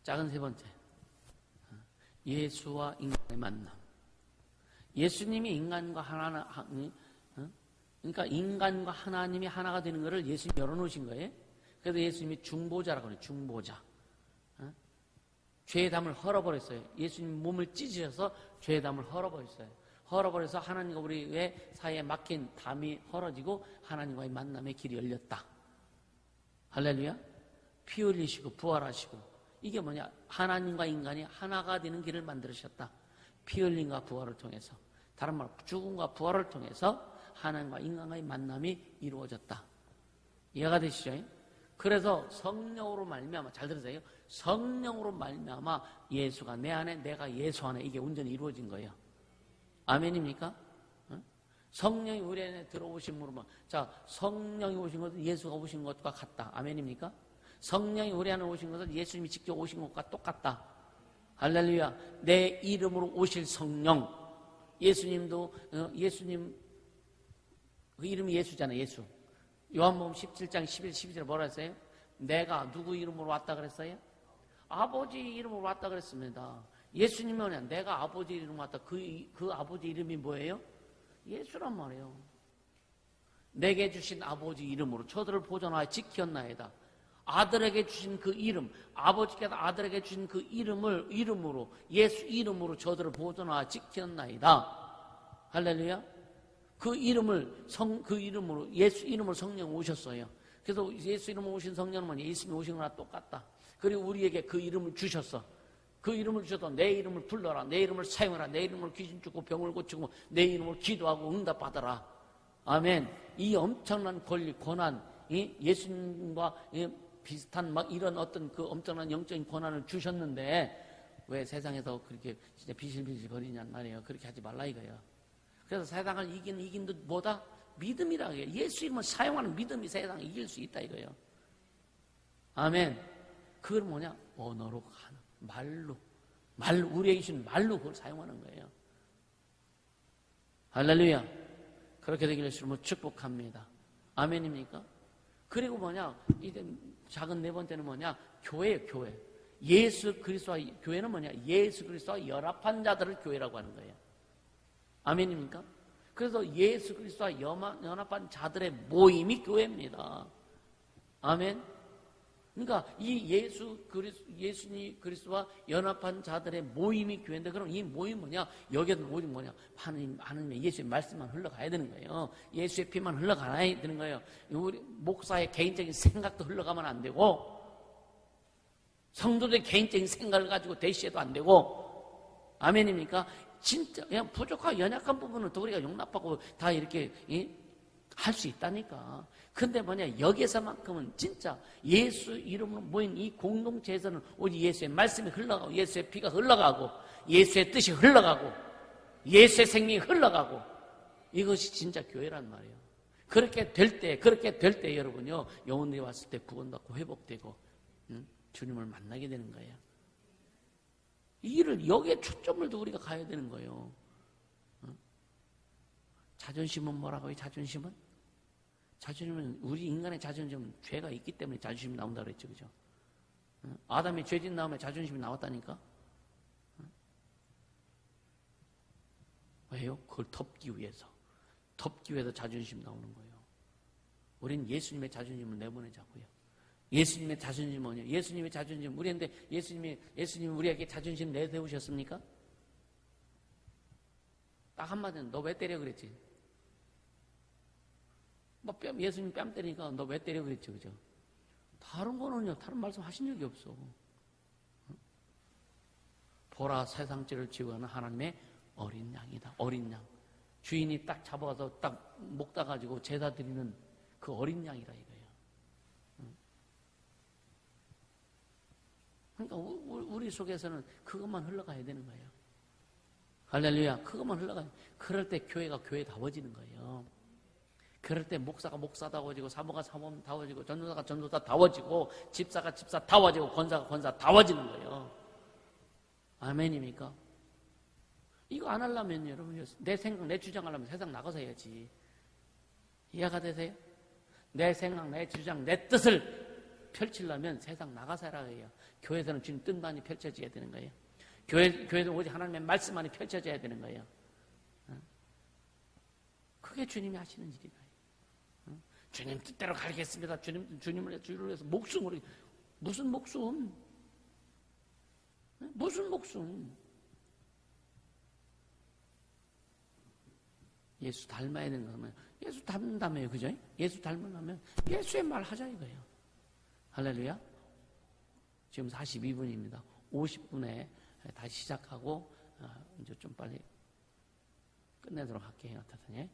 [SPEAKER 1] 작은 세 번째, 예수와 인간의 만남. 예수님이 인간과 그러니까 인간과 하나님이 하나가 되는 것을 예수님이 열어놓으신 거예요. 그래서 예수님이 중보자라고 그래요. 중보자. 죄의 담을 헐어버렸어요. 예수님 몸을 찢으셔서 죄의 담을 헐어버렸어요. 헐어버려서 하나님과 우리의 사이에 막힌 담이 헐어지고 하나님과의 만남의 길이 열렸다. 할렐루야. 피 흘리시고 부활하시고, 이게 뭐냐? 하나님과 인간이 하나가 되는 길을 만들으셨다. 피 흘림과 부활을 통해서, 다른 말로 죽음과 부활을 통해서 하나님과 인간과의 만남이 이루어졌다. 이해가 되시죠? 그래서 성령으로 말미암아, 잘 들으세요. 성령으로 말미암아 예수가 내 안에, 내가 예수 안에, 이게 온전히 이루어진 거예요. 아멘입니까? 성령이 우리 안에 들어오심으로, 자, 성령이 오신 것은 예수가 오신 것과 같다. 아멘입니까? 성령이 우리 안에 오신 것은 예수님이 직접 오신 것과 똑같다. 할렐루야. 내 이름으로 오실 성령. 예수님도, 예수님, 그 이름이 예수잖아요. 예수. 요한복음 17장 11, 12절 뭐라 했어요? 내가 누구 이름으로 왔다 그랬어요? 아버지 이름으로 왔다 그랬습니다. 예수님이 뭐냐? 내가 아버지 이름으로 왔다. 그 아버지 이름이 뭐예요? 예수란 말이에요. 내게 주신 아버지 이름으로 저들을 보존하여 지켰나이다. 아들에게 주신 그 이름, 아버지께서 아들에게 주신 그 이름으로, 예수 이름으로 저들을 보존하여 지켰나이다. 할렐루야. 그 이름으로, 예수 이름으로 성령 오셨어요. 그래서 예수 이름으로 오신 성령은 뭐냐? 예수님이 오신 거나 똑같다. 그리고 우리에게 그 이름을 주셨어. 그 이름을 주셔서 내 이름을 불러라. 내 이름을 사용하라. 내 이름을 귀신 쫓고 병을 고치고 내 이름을 기도하고 응답받아라. 아멘. 이 엄청난 권리, 권한, 예수님과 비슷한 막 이런 어떤 그 엄청난 영적인 권한을 주셨는데 왜 세상에서 그렇게 진짜 비실비실 거리냔 말이에요. 그렇게 하지 말라 이거예요. 그래서 세상을 이긴 듯 뭐다? 믿음이라고 해요. 예수 이름을 사용하는 믿음이 세상을 이길 수 있다 이거예요. 아멘. 그걸 뭐냐? 언어로 하는 말로 우리에게 주신 말로 그걸 사용하는 거예요. 할렐루야. 그렇게 되기를 주로 축복합니다. 아멘입니까? 그리고 뭐냐? 이제 작은 네 번째는 뭐냐? 교회예요, 교회. 예수 그리스도와 교회는 뭐냐? 예수 그리스도와 연합한 자들을 교회라고 하는 거예요. 아멘입니까? 그래서 예수 그리스도와 연합한 자들의 모임이 교회입니다. 아멘. 그러니까 이 예수님 그리스도와 연합한 자들의 모임이 교회인데, 그럼 이 모임 뭐냐? 여기에도 모임 뭐냐? 하나님의 예수의 말씀만 흘러가야 되는 거예요. 예수의 피만 흘러가야 되는 거예요. 우리 목사의 개인적인 생각도 흘러가면 안 되고, 성도들의 개인적인 생각을 가지고 대시해도 안 되고, 아멘입니까? 진짜 그냥 부족하고 연약한 부분은 또 우리가 용납하고 다 이렇게 할 수 있다니까. 근데 뭐냐, 여기에서만큼은 진짜 예수 이름으로 모인 이 공동체에서는 오직 예수의 말씀이 흘러가고, 예수의 피가 흘러가고, 예수의 뜻이 흘러가고, 예수의 생명이 흘러가고, 이것이 진짜 교회란 말이에요. 그렇게 될 때 여러분요, 영혼들이 왔을 때 구원받고 회복되고 주님을 만나게 되는 거예요. 이 일을 여기에 초점을 두고 우리가 가야 되는 거예요. 자존심은 뭐라고요? 자존심은 우리 인간의 자존심은 죄가 있기 때문에 자존심이 나온다고 그랬죠. 그죠? 아담이 죄진 다음에 자존심이 나왔다니까? 왜요? 그걸 덮기 위해서 자존심이 나오는 거예요. 우리는 예수님의 자존심을 내보내자고요. 예수님의 자존심은 뭐냐? 예수님의 자존심, 우리한테 예수님이 우리에게 자존심 내세우셨습니까? 딱 한마디는 너 왜 때려 그랬지? 예수님 뺨 때리니까 너 왜 때려 그랬죠, 그죠? 다른 거는요, 다른 말씀 하신 적이 없어. 보라, 세상죄를 지고 가는 하나님의 어린 양이다. 어린 양. 주인이 딱 잡아서 딱 목 따가지고 제사 드리는 그 어린 양이라 이거예요. 그러니까 우리 속에서는 그것만 흘러가야 되는 거예요. 할렐루야. 그것만 흘러가요. 그럴 때 교회가 교회다워지는 거예요. 그럴 때 목사가 목사다워지고, 사모가 사모다워지고, 전도사가 전도사다워지고, 집사가 집사다워지고, 권사가 권사다워지는 거예요. 아멘입니까? 이거 안 하려면 여러분, 내 생각, 내 주장하려면 세상 나가서 해야지. 이해가 되세요? 내 생각, 내 주장, 내 뜻을 펼치려면 세상 나가서 하라 해요. 교회에서는 주님 뜻만이 펼쳐져야 되는 거예요. 교회는 오직 하나님의 말씀만이 펼쳐져야 되는 거예요. 그게 주님이 하시는 일이다. 주님 뜻대로 가르겠습니다. 주님을 위해서 목숨을, 무슨 목숨? 무슨 목숨? 예수 닮아야 되는 거면 예수 닮는다며요. 그죠? 예수 닮으려면 예수의 말 하자 이거예요. 할렐루야. 지금 42분입니다. 50분에 다시 시작하고 이제 좀 빨리 끝내도록 할게요. 어떻더니?